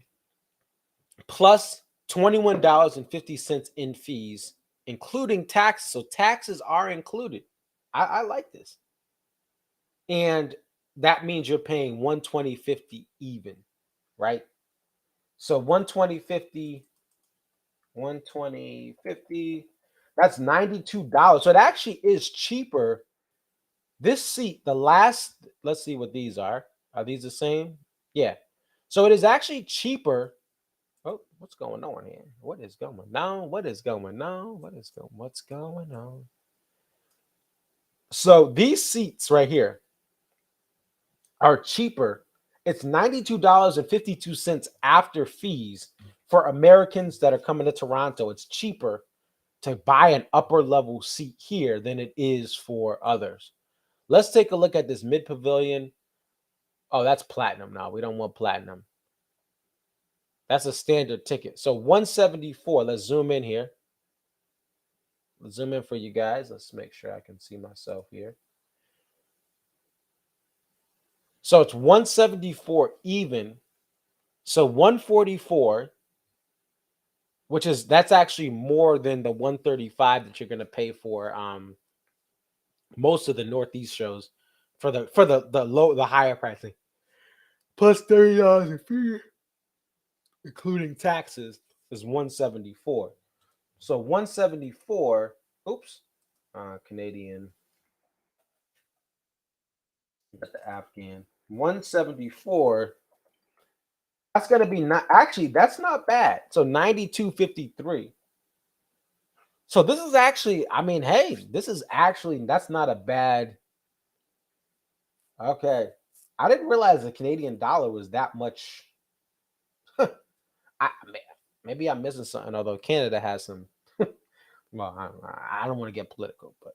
plus $21.50 in fees, including taxes. So taxes are included. I like this. And that means you're paying 120.50 even, right? So 120.50, 120.50, that's $92. So it actually is cheaper. This seat, let's see what these are. Are these the same? Yeah. So it is actually cheaper Oh, what's going on here? What is going on? What is going on? What's going on? So these seats right here are cheaper. It's $92.52 after fees for Americans that are coming to Toronto. It's cheaper to buy an upper level seat here than it is for others. Let's take a look at this mid pavilion. Oh, that's platinum now. We don't want platinum. That's a standard ticket. So 174. Let's zoom in here. Let's zoom in for you guys. Let's make sure I can see myself here. So it's 174 even. So 144, which is that's actually more than the 135 that you're going to pay for most of the Northeast shows for the higher pricing. Plus $30 a fee, including taxes, is 174. So 174, oops, Canadian, got the Afghan. 174, that's going to be not actually, that's not bad. So 92.53. So this is actually, I mean, hey, this is actually, that's not a bad. Okay. I didn't realize the Canadian dollar was that much. I maybe I'm missing something, although Canada has some. Well, I don't want to get political, but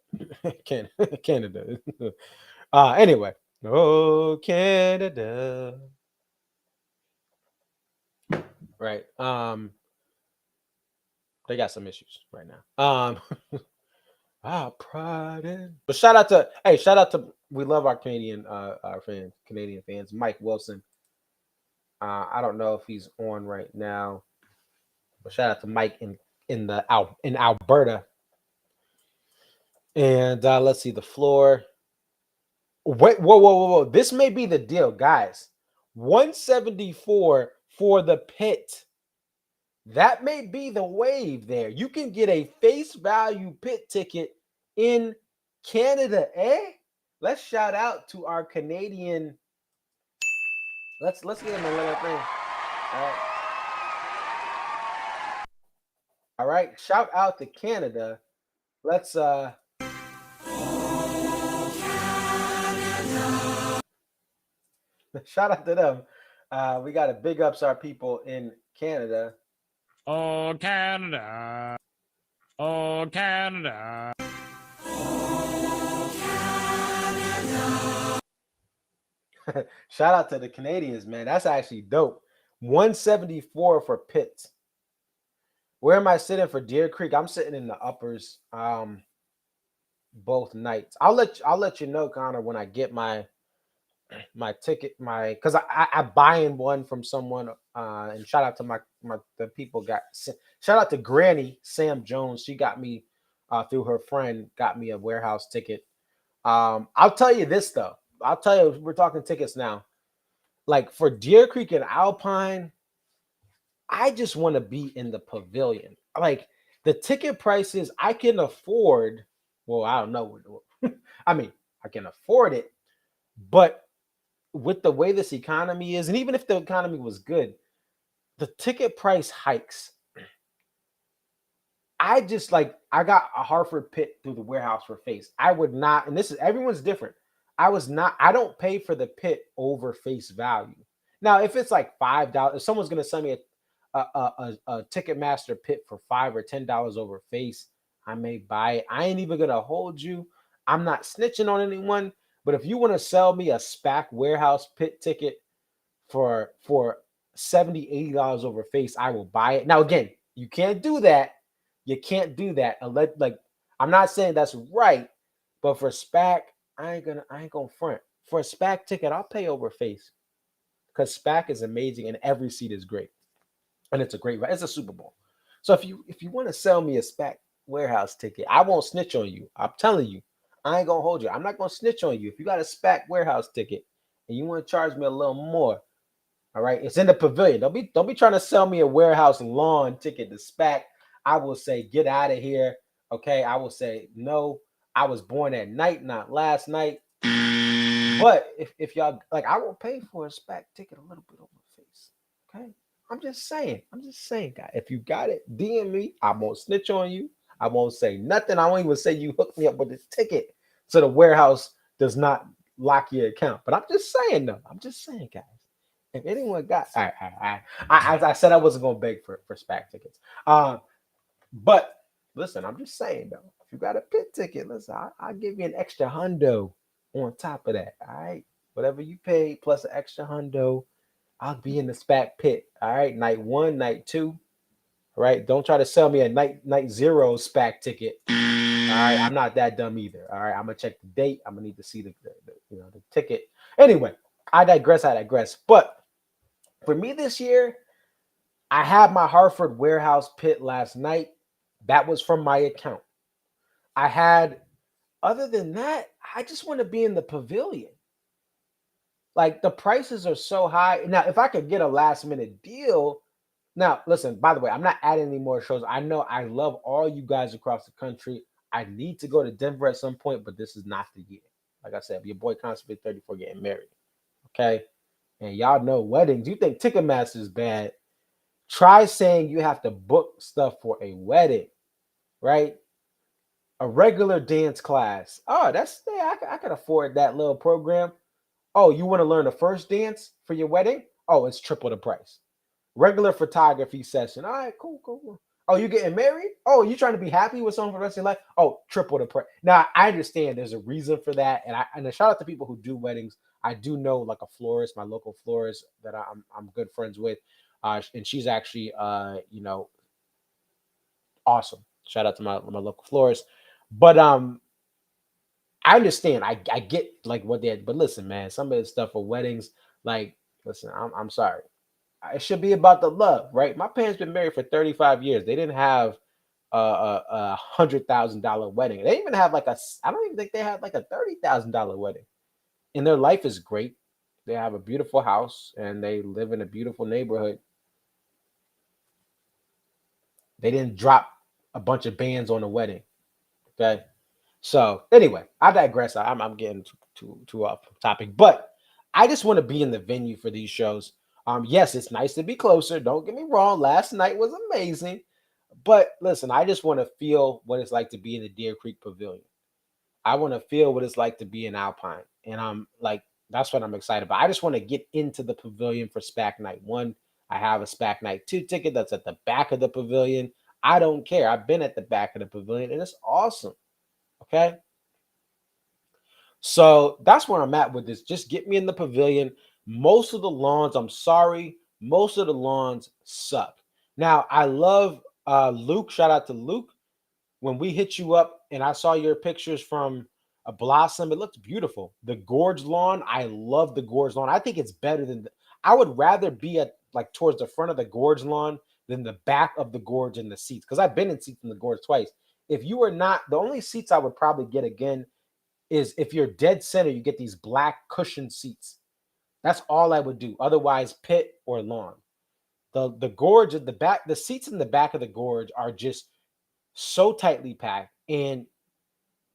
Canada. Anyway, oh Canada, right? They got some issues right now. Pride in. But shout out to we love our Canadian our fans, Canadian fans. Mike Wilson. I don't know if he's on right now, but shout out to Mike in Alberta. And let's see the floor. Wait, whoa. This may be the deal, guys. 174 for the pit. That may be the wave there. You can get a face value pit ticket in Canada, eh? Let's shout out to our Canadian. Let's get him a little thing. All right. All right. Shout out to Canada. Let's shout out to them. We got to big ups our people in Canada. Oh, Canada. Oh, Canada. Shout out to the Canadians, man. That's actually dope. 174 for Pitt. Where am I sitting for Deer Creek? I'm sitting in the uppers both nights. I'll let you know, Connor, when I get my ticket, because I buying one from someone, and shout out to the people shout out to Granny Sam Jones. She got me through her friend, got me a warehouse ticket. I'll tell you this though. I'll tell you, we're talking tickets now. Like for Deer Creek and Alpine, I just want to be in the pavilion. Like the ticket prices I can afford. Well, I don't know. I mean, I can afford it, but with the way this economy is, and even if the economy was good, the ticket price hikes. I got a Hartford pit through the warehouse for face. I would not, and this is everyone's different. I don't pay for the pit over face value. Now, if it's like $5, if someone's gonna send me a Ticketmaster pit for $5 or $10 over face, I may buy it. I ain't even gonna hold you. I'm not snitching on anyone. But if you want to sell me a SPAC warehouse pit ticket for $70-$80 over face, I will buy it. Now, again, you can't do that. You can't do that. Like, I'm not saying that's right, but for SPAC, I ain't gonna front. For a SPAC ticket, I'll pay over face because SPAC is amazing and every seat is great, and it's a Super Bowl. So if you want to sell me a SPAC warehouse ticket, I won't snitch on you. I'm telling you, I ain't gonna hold you. I'm not gonna snitch on you. If you got a SPAC warehouse ticket and you want to charge me a little more, all right, it's in the pavilion. Don't be trying to sell me a warehouse lawn ticket to SPAC. I will say, get out of here. Okay, I will say no. I was born at night, not last night. But if y'all like, I will pay for a SPAC ticket a little bit over face. Okay, I'm just saying. I'm just saying, guy. If you got it, DM me. I won't snitch on you. I won't say nothing. I won't even say you hooked me up with this ticket so the warehouse does not lock your account. But I'm just saying, though. I'm just saying, guys. If anyone got, all right, all right, all right. As I said, I wasn't gonna beg for SPAC tickets. But listen, I'm just saying though, if you got a pit ticket, listen, I'll give you an extra hundo on top of that. All right, whatever you pay plus an extra hundo, I'll be in the SPAC pit. All right, night one, night two. All right, don't try to sell me a night zero SPAC ticket. All right, I'm not that dumb either. All right, I'm gonna check the date. I'm gonna need to see the ticket. Anyway, I digress. I digress. But for me this year, I had my Hartford warehouse pit last night. That was from my account. I had, other than that, I just want to be in the pavilion. Like the prices are so high. Now, if I could get a last minute deal, now listen, by the way, I'm not adding any more shows. I know I love all you guys across the country. I need to go to Denver at some point, but this is not the year. Like I said, your boy Constable 34 getting married. Okay. And y'all know weddings. You think Ticketmaster is bad. Try saying you have to book stuff for a wedding, right? A regular dance class. Oh, that's yeah, I can afford that little program. Oh, you want to learn the first dance for your wedding? Oh, it's triple the price. Regular photography session. All right, cool, cool, cool. Oh, you getting married? Oh, you trying to be happy with someone for the rest of your life? Oh, triple the price. Now I understand there's a reason for that, and a shout out to people who do weddings. I do know like a florist, my local florist that I'm good friends with, and she's actually awesome. Shout out to my local florist. But I understand. I get like what they had, but listen, man, some of the stuff for weddings, like, listen, I'm sorry. It should be about the love, right? My parents been married for 35 years. They didn't have $100,000 wedding. They even have like I don't even think they had like a $30,000 wedding. And their life is great. They have a beautiful house and they live in a beautiful neighborhood. They didn't drop a bunch of bands on the wedding. Okay. So anyway, I digress. I'm getting too off topic, but I just want to be in the venue for these shows. Yes, it's nice to be closer. Don't get me wrong. Last night was amazing, but listen, I just want to feel what it's like to be in the Deer Creek Pavilion. I want to feel what it's like to be in Alpine, and I'm like, that's what I'm excited about. I just want to get into the pavilion for SPAC Night 1. I have a SPAC Night 2 ticket that's at the back of the pavilion. I don't care. I've been at the back of the pavilion, and it's awesome. Okay. So that's where I'm at with this. Just get me in the pavilion. Most of the lawns, I'm sorry, most of the lawns suck. Now, I love Luke. Shout out to Luke. When we hit you up and I saw your pictures from a Blossom, it looked beautiful. The Gorge lawn, I love the Gorge lawn. I think it's better I would rather be at like towards the front of the Gorge lawn than the back of the Gorge in the seats, because I've been in seats in the Gorge twice. If you are not, the only seats I would probably get again is if you're dead center, you get these black cushion seats. That's all I would do. Otherwise, pit or lawn. The gorge at the back, the seats in the back of the gorge are just so tightly packed, and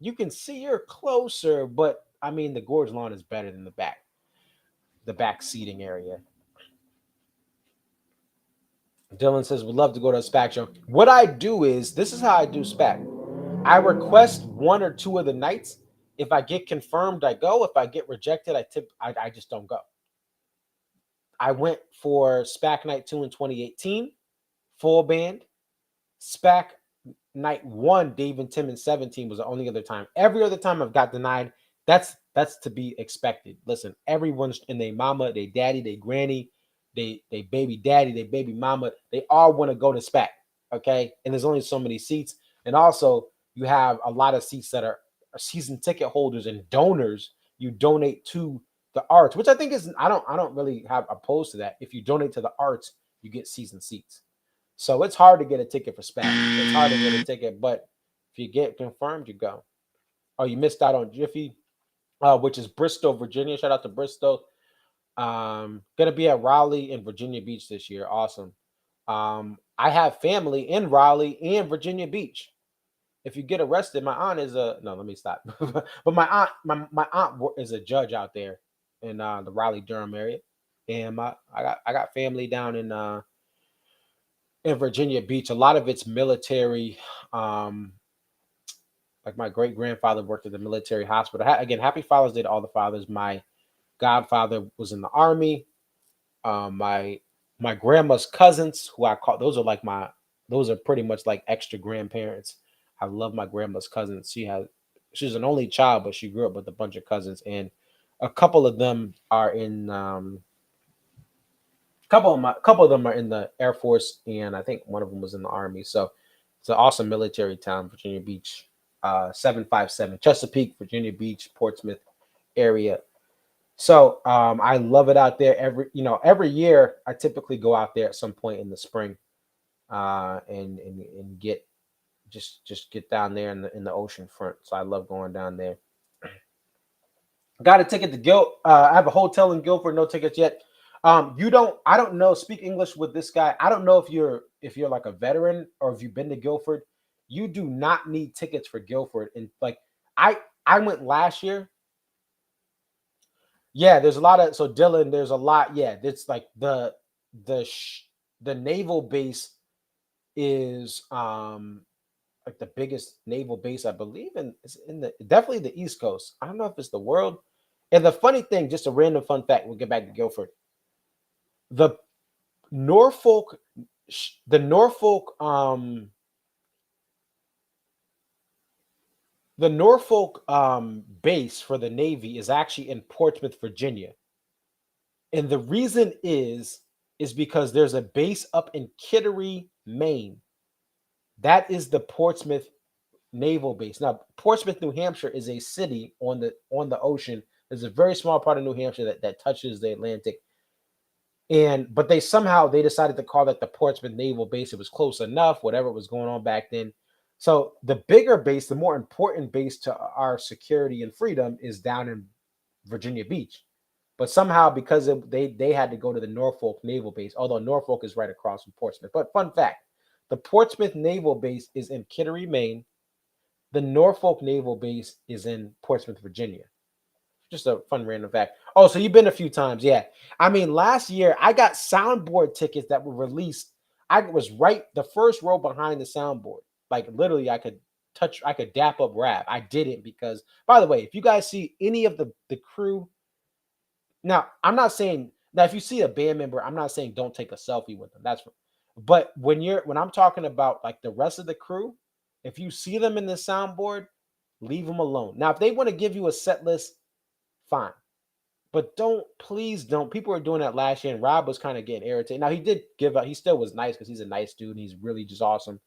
you can see you're closer, but I mean the gorge lawn is better than the back seating area. Dylan says, would love to go to a SPAC show. What I do is this is how I do SPAC. I request one or two of the nights. If I get confirmed, I go. If I get rejected, I just don't go. I went for SPAC Night 2 in 2018, full band. SPAC Night 1, Dave and Tim in 17 was the only other time. Every other time I've got denied. That's to be expected. Listen, everyone's in their mama, their daddy, their granny, they baby daddy, they baby mama. They all want to go to SPAC. Okay. And there's only so many seats. And also, you have a lot of seats that are season ticket holders and donors. You donate to the arts, which I think is I don't really have opposed to that. If you donate to the arts, you get season seats. So it's hard to get a ticket for SPAC. It's hard to get a ticket, but if you get confirmed, you go. Oh, you missed out on Jiffy, which is Bristol, Virginia. Shout out to Bristol. Gonna be at Raleigh and Virginia Beach this year. Awesome. I have family in Raleigh and Virginia Beach. If you get arrested, my aunt is a no. Let me stop. But my aunt is a judge out there in the Raleigh Durham area, and I got family down in in Virginia Beach. A lot of it's military. Um, like my great grandfather worked at the military hospital. Again, happy Father's Day to all the fathers. My godfather was in the army. My grandma's cousins, who I call those are like my those are pretty much like extra grandparents. I love my grandma's cousins. She's an only child, but she grew up with a bunch of cousins, and a couple of them are in couple of them are in the Air Force, and I think one of them was in the Army. So it's an awesome military town, Virginia Beach. 757 Chesapeake, Virginia Beach, Portsmouth area. So I love it out there. Every year I typically go out there at some point in the spring, and get just get down there in the ocean front. So I love going down there. Got a ticket to I have a hotel in Guilford, no tickets yet. You don't. I don't know. Speak English with this guy. I don't know if you're like a veteran or if you've been to Guilford. You do not need tickets for Guilford. And like I I went last year. Yeah, there's a lot of so Dylan. There's a lot. Yeah, it's like the sh- the naval base is like the biggest naval base I believe in is in the definitely the East Coast. I don't know if it's the world. And the funny thing, just a random fun fact. We'll get back to Guilford. The Norfolk, the Norfolk, the Norfolk base for the Navy is actually in Portsmouth, Virginia, and the reason is because there's a base up in Kittery, Maine. That is the Portsmouth naval base. Now, Portsmouth, New Hampshire, is a city on the ocean. There's a very small part of New Hampshire that touches the Atlantic. And but they decided to call that the Portsmouth Naval Base. It was close enough, whatever was going on back then. So the bigger base, the more important base to our security and freedom is down in Virginia Beach. But somehow, because they had to go to the Norfolk Naval Base, although Norfolk is right across from Portsmouth. But fun fact, the Portsmouth Naval Base is in Kittery, Maine. The Norfolk Naval Base is in Portsmouth, Virginia. Just a fun random fact. Oh, so you've been a few times. Yeah. I mean, last year I got soundboard tickets that were released. I was right the first row behind the soundboard. Like literally I could dap up rap. I didn't because by the way, if you guys see any of the crew, now I'm not saying now if you see a band member, I'm not saying don't take a selfie with them. But when I'm talking about like the rest of the crew, if you see them in the soundboard, leave them alone. Now, if they want to give you a set list, fine. But please don't. People were doing that last year, and Rob was kind of getting irritated. Now he did give up. He still was nice because he's a nice dude and he's really just awesome.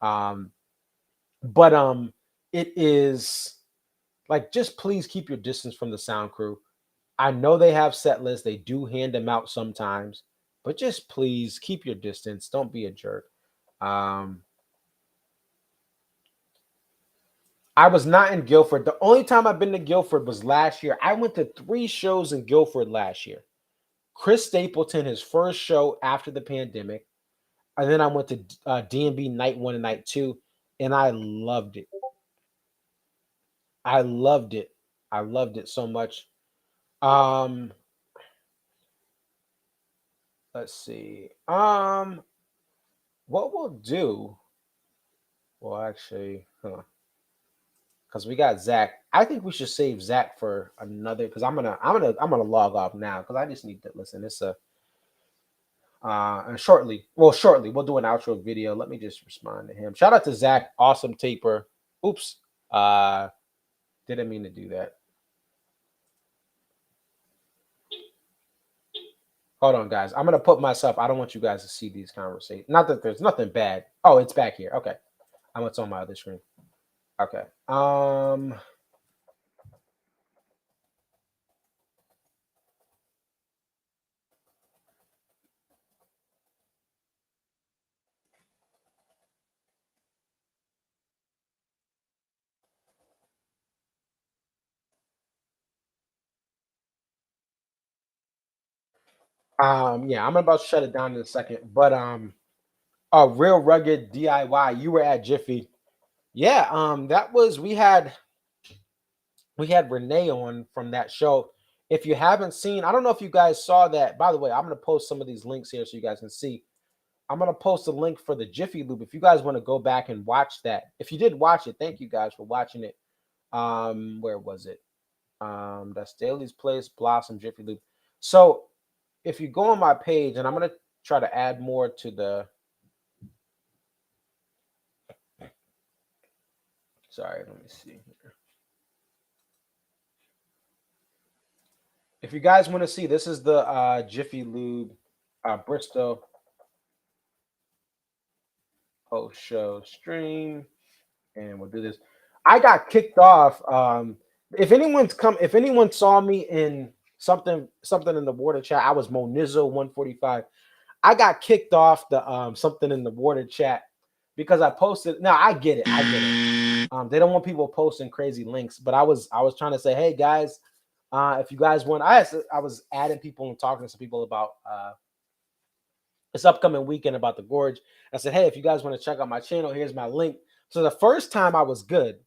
Um, but it is like just please keep your distance from the sound crew. I know they have set lists. They do hand them out sometimes, but just please keep your distance. Don't be a jerk. Um, I was not in Guilford. The only time I've been to Guilford was last year. I went to 3 shows in Guilford last year. Chris Stapleton, his first show after the pandemic. And then I went to D&B night 1 and night 2, and I loved it. I loved it. I loved it so much. Um, let's see. What we'll do, well, actually, because we got Zach. I think we should save Zach for another because I'm gonna log off now because I just need to listen. It's a and shortly we'll do an outro video. Let me just respond to him. Shout out to Zach, awesome taper. Oops, didn't mean to do that. Hold on, guys. I'm gonna put myself. I don't want you guys to see these conversations. Not that there's nothing bad. Oh, it's back here. Okay, I'm what's on my other screen. Okay. Yeah, I'm about to shut it down in a second. But a real rugged DIY. You were at Jiffy. Yeah, that was we had Renee on from that show. If you haven't seen, I don't know if you guys saw that. By the way, I'm gonna post some of these links here so you guys can see. I'm gonna post a link for the Jiffy Lube if you guys want to go back and watch that. If you did watch it, thank you guys for watching it. Where was it? That's Daly's Place, Blossom, Jiffy Lube. So if you go on my page, and I'm gonna try to add more to the. Sorry, let me see here. If you guys want to see, this is the Jiffy Lube Bristol post show stream, and we'll do this. I got kicked off. If anyone saw me in something in the water chat, I was Monizo 145. I got kicked off the something in the water chat because I posted. Now I get it. I get it. They don't want people posting crazy links, but I was trying to say, hey guys, if you guys want, I was adding people and talking to some people about this upcoming weekend about the gorge. I said, hey, if you guys want to check out my channel, here's my link. So the first time I was good.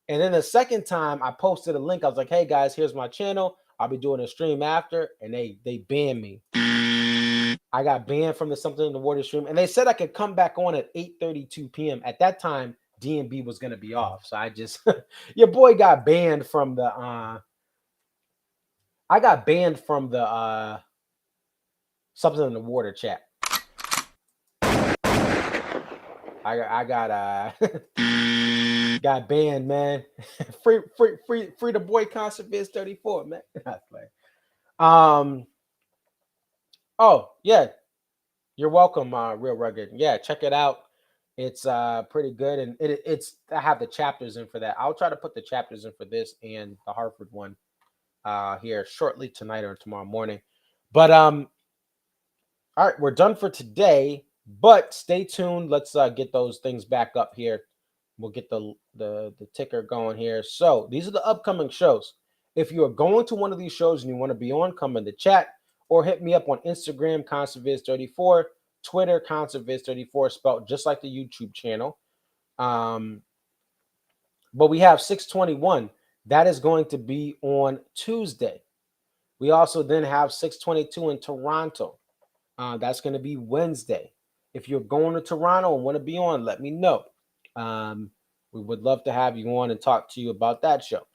And then the second time I posted a link. I was like, hey guys, here's my channel. I'll be doing a stream after. And they banned me. I got banned from the Something in the Water stream. And they said I could come back on at 8:32 p.m. At that time, DMB was gonna be off. So I just your boy got banned from the I got banned from the Something in the Water chat. I got got banned, man. free the boy Conserviz 34, man. Oh yeah, you're welcome, Real Rugged. Yeah, check it out. It's pretty good, and it's I have the chapters in for that. I'll try to put the chapters in for this and the Hartford one here shortly tonight or tomorrow morning. But all right, we're done for today, but stay tuned. Let's get those things back up here. We'll get the ticker going here. So these are the upcoming shows. If you are going to one of these shows and you want to be on, come in the chat or hit me up on Instagram, Conserviz34, Twitter, Conserviz34, spelled just like the YouTube channel. But we have 621. That is going to be on Tuesday. We also then have 622 in Toronto. That's going to be Wednesday. If you're going to Toronto and want to be on, let me know. We would love to have you on and talk to you about that show.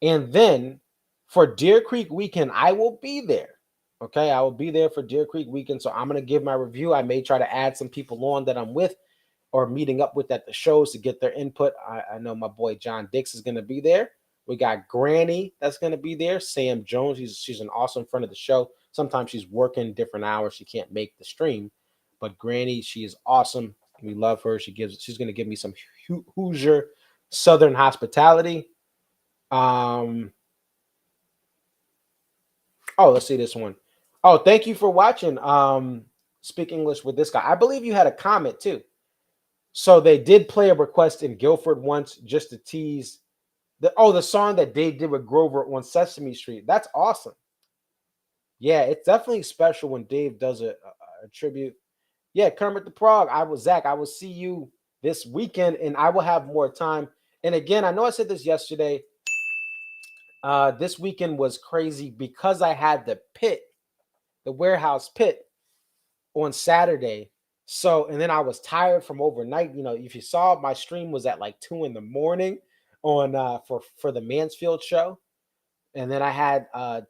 And then for Deer Creek Weekend, I will be there. Okay, I will be there for Deer Creek Weekend. So I'm going to give my review. I may try to add some people on that I'm with or meeting up with at the shows to get their input. I know my boy John Dix is going to be there. We got Granny that's going to be there. Sam Jones, she's an awesome friend of the show. Sometimes she's working different hours. She can't make the stream. But Granny, she is awesome. We love her. She's going to give me some Hoosier Southern hospitality. Oh, let's see this one. Oh, thank you for watching. Speak English with this guy. I believe you had a comment too. So they did play a request in Guilford once just to tease the song that Dave did with Grover on Sesame Street. That's awesome. Yeah, it's definitely special when Dave does a tribute. Yeah, Kermit the Frog. I will see you this weekend, and I will have more time. And again, I know I said this yesterday. This weekend was crazy because I had the warehouse pit on Saturday. So, and then I was tired from overnight. You know, if you saw, my stream was at like 2 a.m. on for the Mansfield show. And then I had a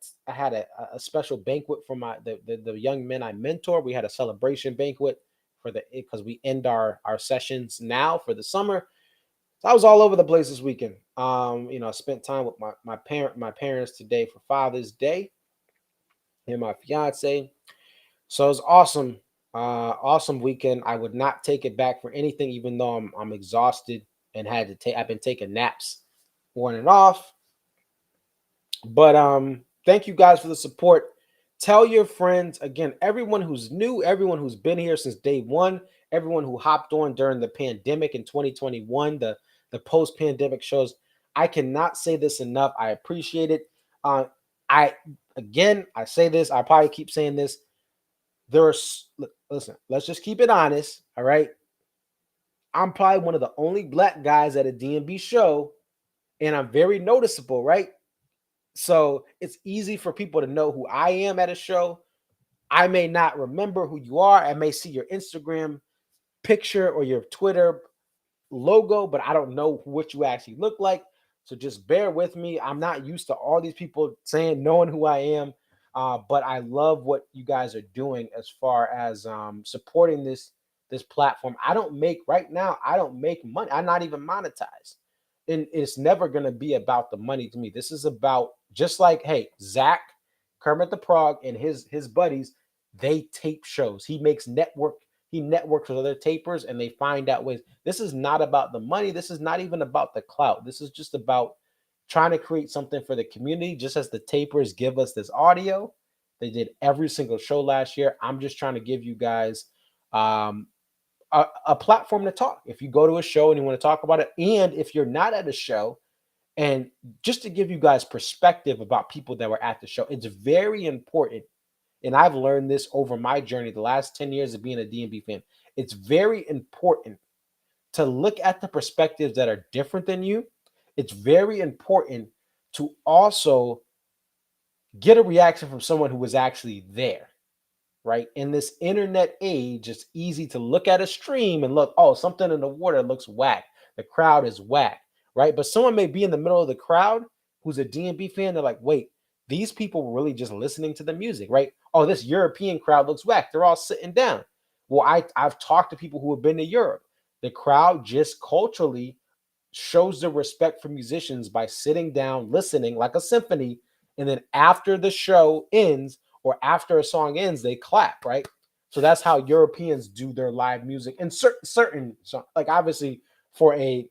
special banquet for the young men I mentor. We had a celebration banquet because we end our sessions now for the summer. So I was all over the place this weekend. I spent time with my parents today for Father's Day and my fiance. So it was awesome. Awesome weekend. I would not take it back for anything, even though I'm exhausted and I've been taking naps on and off. But thank you guys for the support. Tell your friends, again, everyone who's new, everyone who's been here since day one, everyone who hopped on during the pandemic in 2021, the post-pandemic shows. I cannot say this enough. I appreciate it. I say this, I probably keep saying this. Listen, let's just keep it honest. All right. I'm probably one of the only black guys at a DMB show, and I'm very noticeable, right? So it's easy for people to know who I am at a show. I may not remember who you are. I may see your Instagram picture or your Twitter logo, but I don't know what you actually look like. So just bear with me. I'm not used to all these people knowing who I am. But I love what you guys are doing as far as supporting this platform. I don't make right now. I don't make money. I'm not even monetized, and it's never gonna be about the money to me. This is about just like, hey, Zach, Kermit the Frog, and his buddies. They tape shows. He networks with other tapers, and they find out ways. This is not about the money. This is not even about the clout. This is just about trying to create something for the community. Just as the tapers give us this audio, they did every single show last year. I'm just trying to give you guys um, a platform to talk. If you go to a show and you want to talk about it, and if you're not at a show, and just to give you guys perspective about people that were at the show, it's very important. And I've learned this over my journey, the last 10 years of being a D&B fan. It's very important to look at the perspectives that are different than you. It's very important to also get a reaction from someone who was actually there, right? In this internet age, it's easy to look at a stream and look, oh, something in the water looks whack. The crowd is whack, right? But someone may be in the middle of the crowd who's a D&B fan. They're like, wait, these people were really just listening to the music, right? Oh, this European crowd looks whack. They're all sitting down. Well, I've talked to people who have been to Europe. The crowd just culturally shows the respect for musicians by sitting down, listening like a symphony, and then after the show ends or after a song ends, they clap, right? So that's how Europeans do their live music. And certain like obviously for a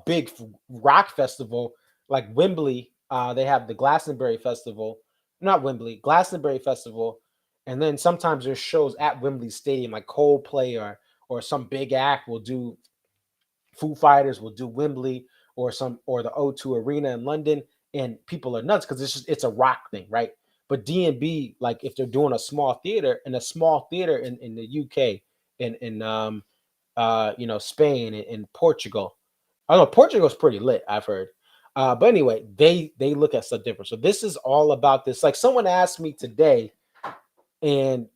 big rock festival like Wembley, they have the Glastonbury Festival, not Wembley, Glastonbury Festival, and then sometimes there's shows at Wembley Stadium like Coldplay or some big act will do. Foo Fighters will do Wembley or the O2 Arena in London, and people are nuts because it's a rock thing, right? But D&B, like if they're doing a small theater in the UK, in Spain and Portugal. I know Portugal's pretty lit, I've heard. But anyway, they look at stuff different. So this is all about this. Like someone asked me today, and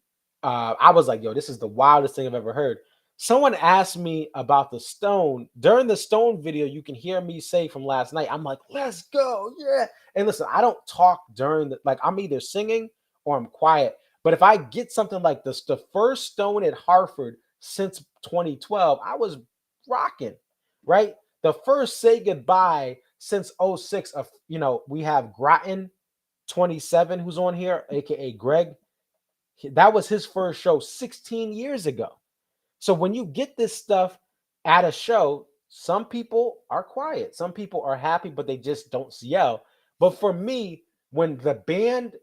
I was like, yo, this is the wildest thing I've ever heard. Someone asked me about the Stone. During the Stone video, you can hear me say from last night, I'm like, let's go. Yeah. And listen, I don't talk during like I'm either singing or I'm quiet. But if I get something like this, the first Stone at Hartford since 2012, I was rocking, right? The first Say Goodbye since '06 of, we have Groton 27 who's on here, aka Greg. That was his first show 16 years ago. So when you get this stuff at a show, some people are quiet, some people are happy, but they just don't yell. But for me, when the band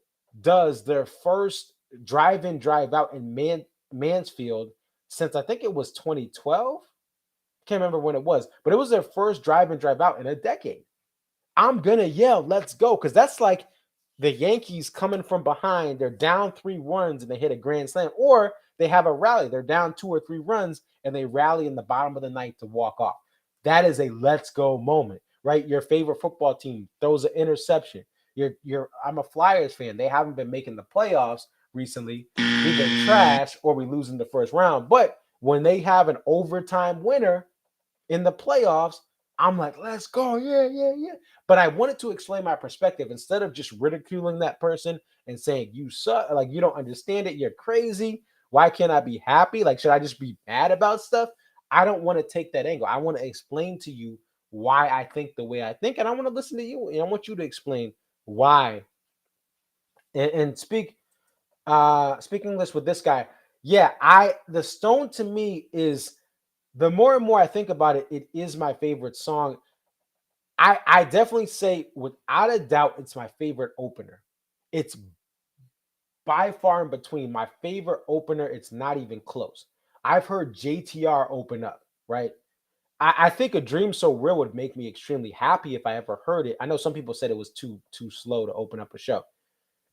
does their first drive in, drive out in Mansfield since I think it was 2012, can't remember when it was, but it was their first drive in, drive out in a decade. I'm gonna yell, let's go, because that's like the Yankees coming from behind. They're down 3 runs and they hit a grand slam, or they have a rally. They're down 2 or 3 runs and they rally in the bottom of the ninth to walk off. That is a let's go moment, right? Your favorite football team throws an interception. I'm a Flyers fan. They haven't been making the playoffs recently. We've been trash or we lose in the first round. But when they have an overtime winner in the playoffs, I'm like, let's go. Yeah, yeah, yeah. But I wanted to explain my perspective instead of just ridiculing that person and saying, you suck, like you don't understand it, you're crazy. Why can't I be happy? Like, should I just be mad about stuff? I don't want to take that angle. I want to explain to you why I think the way I think, and I want to listen to you, and I want you to explain why. And speak English with this guy. Yeah, the Stone to me is, the more and more I think about it, it is my favorite song. I definitely say without a doubt it's my favorite opener. It's by far in between my favorite opener. It's not even close. I've heard JTR open up, right? I think A Dream So Real would make me extremely happy if I ever heard it. I know some people said it was too slow to open up a show.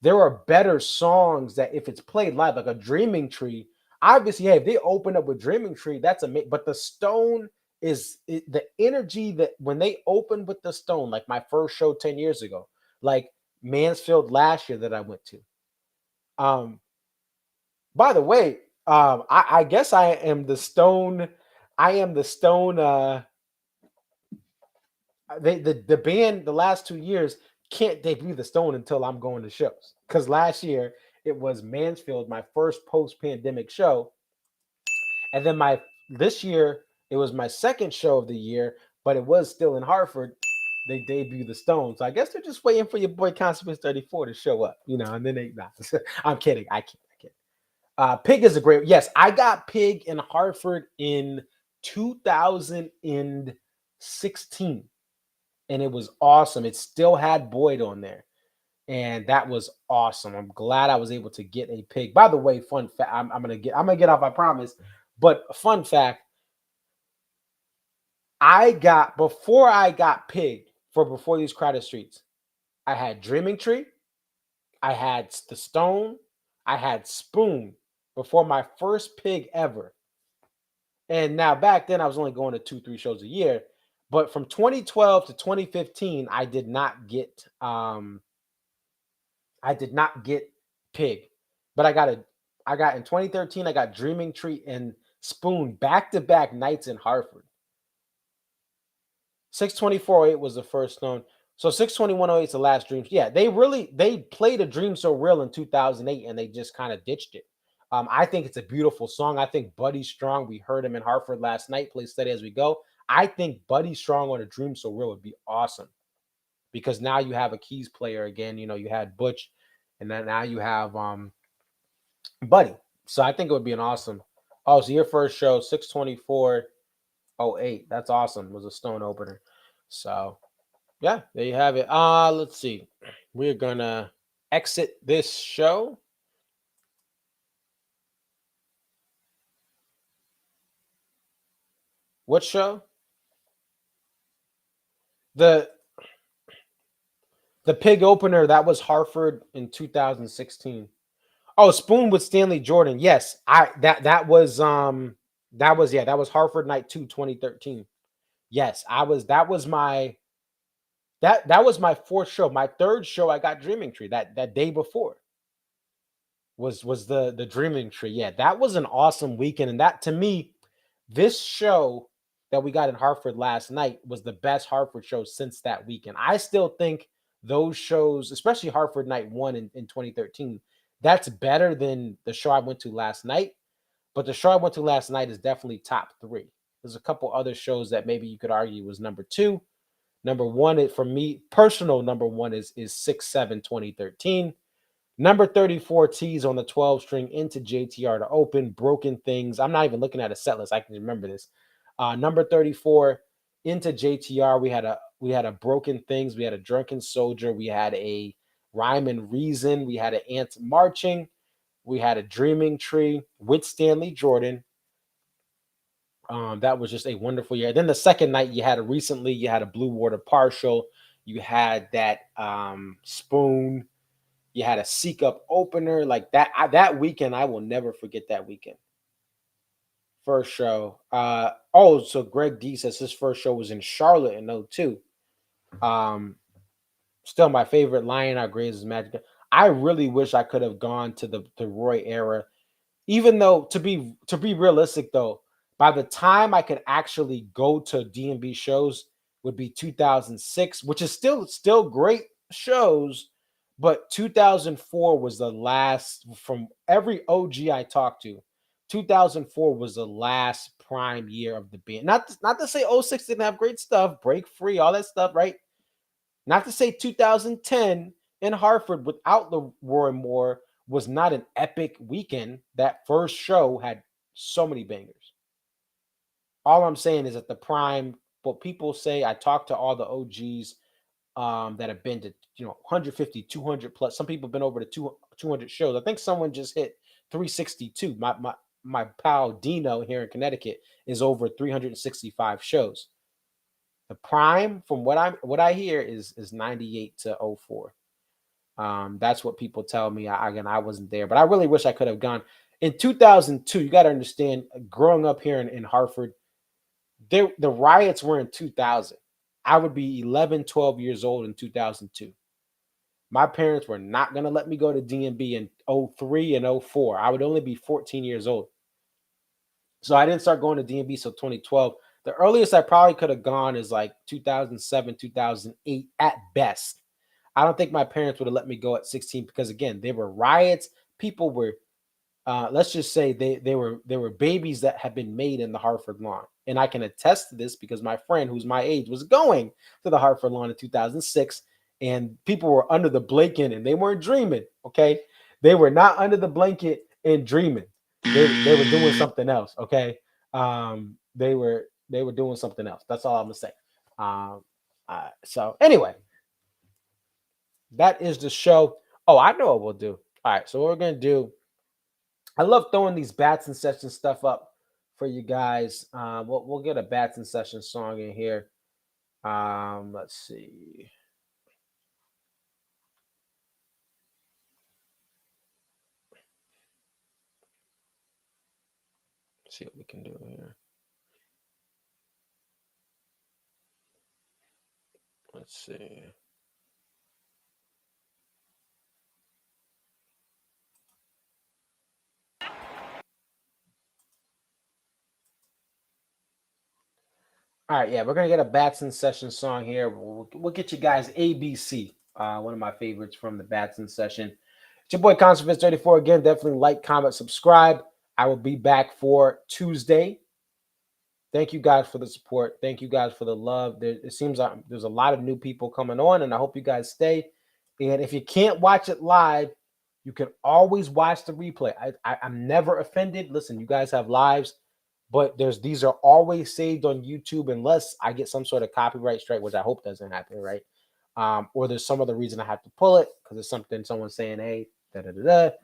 There are better songs that if it's played live, like a Dreaming Tree, obviously, hey, if they open up with Dreaming Tree, that's amazing. But the Stone the energy that when they opened with the Stone, like my first show 10 years ago, like Mansfield last year that I went to, Um, by the way, I guess I am the stone. I am the stone. The band the last 2 years can't debut the stone until I'm going to shows. Because last year it was Mansfield, my first post pandemic show, and then my this year it was my second show of the year, but it was still in Hartford. They debuted the Stones. So I guess they're just waiting for your boy Consequence 34 to show up, and then they. Nah, I'm kidding. I can't. Pig is a great. Yes, I got Pig in Hartford in 2016, and it was awesome. It still had Boyd on there, and that was awesome. I'm glad I was able to get a Pig. By the way, fun fact. I'm gonna get off. I promise. But fun fact. Before I got Pig for Before These Crowded Streets, I had Dreaming Tree, I had the Stone, I had Spoon before my first Pig ever. And now back then I was only going to 2-3 shows a year, but from 2012 to 2015 I did not get Pig. But I got in 2013 I got Dreaming Tree and Spoon back to back nights in Hartford. 62408 was the first Stone. So 62108 is the last Dreams. Yeah, they played a Dream So Real in 2008 and they just kind of ditched it. I think it's a beautiful song. I think Buddy Strong, we heard him in Hartford last night, play Steady As We Go. I think Buddy Strong on a Dream So Real would be awesome because now you have a keys player again. You had Butch and then now you have Buddy. So I think it would be an awesome. Oh, so your first show, 62408. That's awesome. Was a Stone opener. So yeah, there you have it. Let's see. We're gonna exit this show. What show? The the Pig opener that was Hartford in 2016. Oh, Spoon with Stanley Jordan. Yes, that was Hartford Night 2 2013. Yes, I was that was my fourth show. My third show I got Dreaming Tree that day before. Was the Dreaming Tree. Yeah, that was an awesome weekend. And that to me, this show that we got in Hartford last night was the best Hartford show since that weekend. I still think those shows, especially Hartford Night 1 in 2013, that's better than the show I went to last night. But the show I went to last night is definitely top 3. There's a couple other shows that maybe you could argue was number 2. Number 1, for me, personal number 1 is 6/7 2013. Number 34 tees on the 12 string into JTR to open. Broken Things. I'm not even looking at a set list. I can remember this. Number 34 into JTR. We had a Broken Things. We had a Drunken Soldier. We had a Rhyme and Reason. We had an Ants Marching. We had a Dreaming Tree with Stanley Jordan. That was just a wonderful year. Then the second night you had a Blue Water Partial. You had that Spoon. You had a Seek Up opener like that. That weekend, I will never forget that weekend. First show. So Greg D says his first show was in Charlotte in 02. Still my favorite Lion Out Graves is Magic. I really wish I could have gone to the Roy era. Even though to be realistic though, by the time I could actually go to DMB shows would be 2006, which is still great shows, but 2004 was the last from every OG I talked to. 2004 was the last prime year of the band. Not to say '06 didn't have great stuff, Break Free, all that stuff, right? Not to say 2010 in Hartford without the Roy Moore was not an epic weekend. That first show had so many bangers. All I'm saying is at the prime, what people say, I talked to all the OGs that have been to 150, 200 plus. Some people have been over to 200 shows. I think someone just hit 362. My pal Dino here in Connecticut is over 365 shows. The prime, from what I hear, is 98 to 04. That's what people tell me. Again, I wasn't there, but I really wish I could have gone. In 2002, you got to understand, growing up here in Hartford, the riots were in 2000. I would be 11, 12 years old in 2002. My parents were not going to let me go to DMB in 03 and 04. I would only be 14 years old. So I didn't start going to DMB until 2012. The earliest I probably could have gone is like 2007, 2008 at best. I don't think my parents would have let me go at 16 because, again, there were riots. People were let's just say they were babies that had been made in the Hartford lawn. And I can attest to this because my friend who's my age was going to the Hartford lawn in 2006, and people were under the blanket and they weren't dreaming. Okay. They were not under the blanket and dreaming. They were doing something else. Okay. They were doing something else. That's all I'm gonna say. So anyway, that is the show. Oh, I know what we'll do. All right. So what we're gonna do, I love throwing these bats in session stuff up for you guys. We'll get a bats in session song in here. Let's see. Let's see what we can do here. Let's see. All right, yeah, we're gonna get a bats in session song here. We'll get you guys ABC, one of my favorites from the bats in session. It's your boy Conservist 34 again. Definitely like, comment, subscribe. I will be back for Tuesday. Thank you guys for the support. Thank you guys for the love. It seems like there's a lot of new people coming on, and I hope you guys stay. And if you can't watch it live, you can always watch the replay. I'm never offended. Listen, you guys have lives, but these are always saved on YouTube unless I get some sort of copyright strike, which I hope doesn't happen, right? Or there's some other reason I have to pull it because it's something someone's saying, hey, da da da da.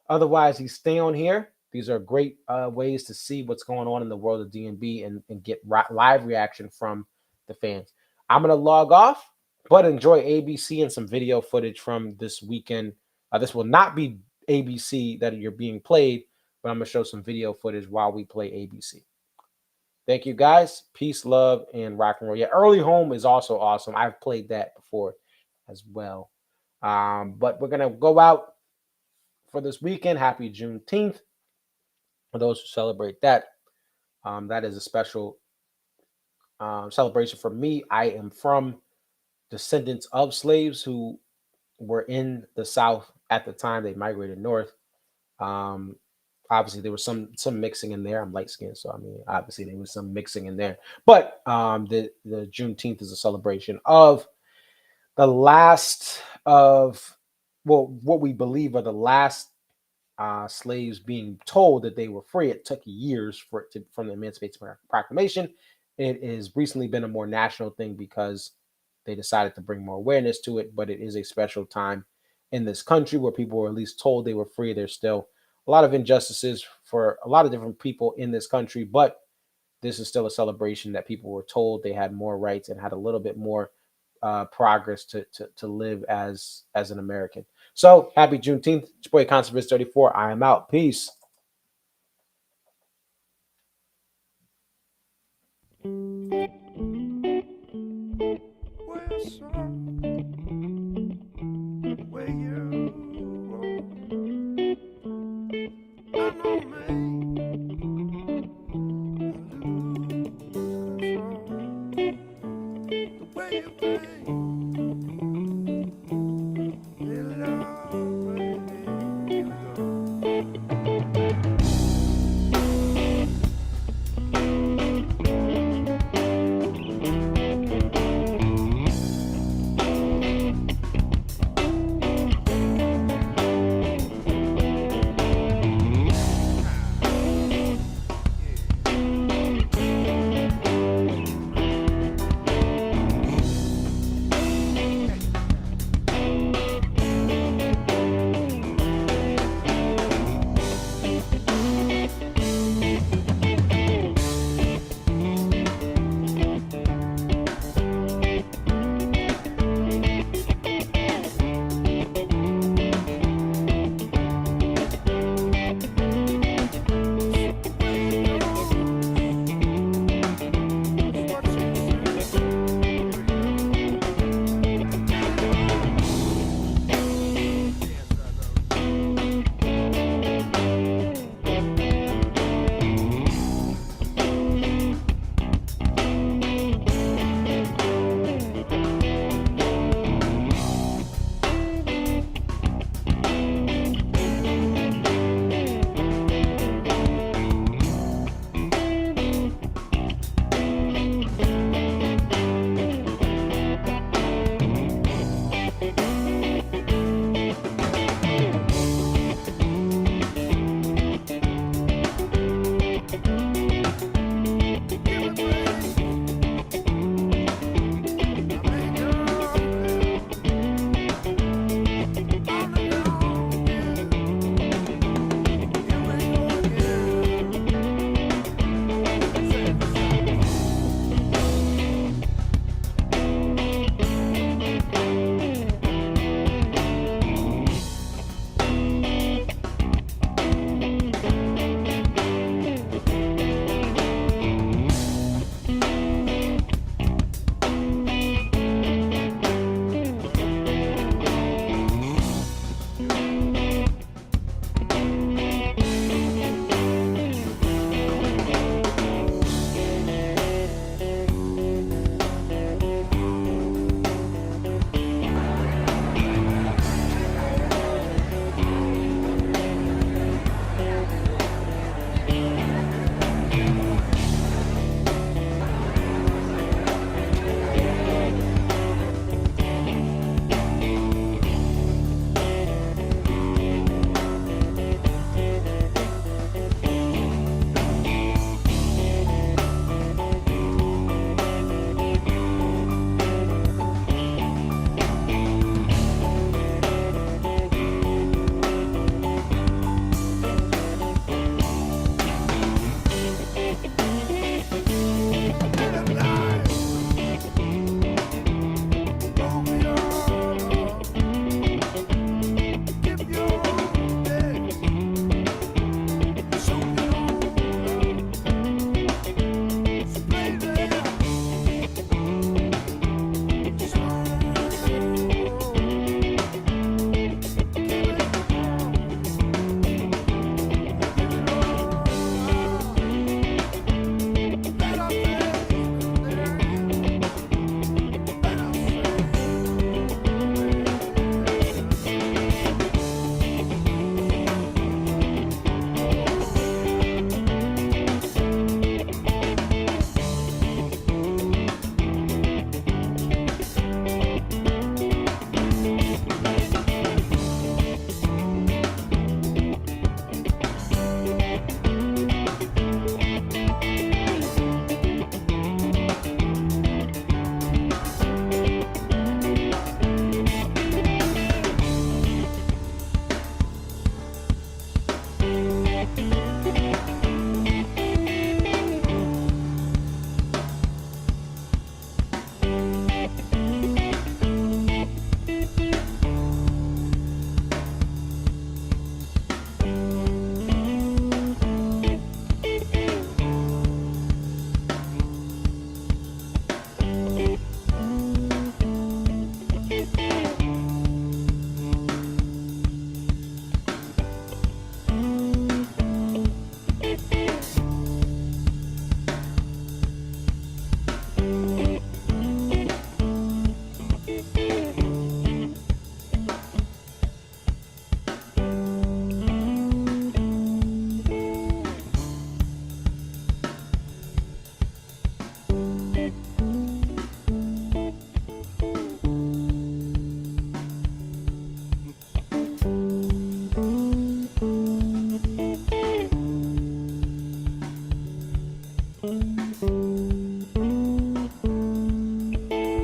Otherwise, you stay on here. These are great ways to see what's going on in the world of D&B and get live reaction from the fans. I'm going to log off, but enjoy ABC and some video footage from this weekend. This will not be ABC that you're being played, but I'm going to show some video footage while we play ABC. Thank you, guys. Peace, love, and rock and roll. Yeah, Early Home is also awesome. I've played that before as well. But we're going to go out for this weekend. Happy Juneteenth for those who celebrate that. That is a special celebration for me. I am from descendants of slaves who were in the South at the time they migrated north. Obviously, there was some mixing in there. I'm light skinned, so I mean, obviously there was some mixing in there. But the Juneteenth is a celebration of the last of what we believe are the last slaves being told that they were free. It took years from the Emancipation Proclamation. It has recently been a more national thing because they decided to bring more awareness to it, but it is a special time in this country where people were at least told they were free. There's still a lot of injustices for a lot of different people in this country, but this is still a celebration that people were told they had more rights and had a little bit more progress to live as an American. So happy Juneteenth. It's your boy Conservist 34. I am out. Peace.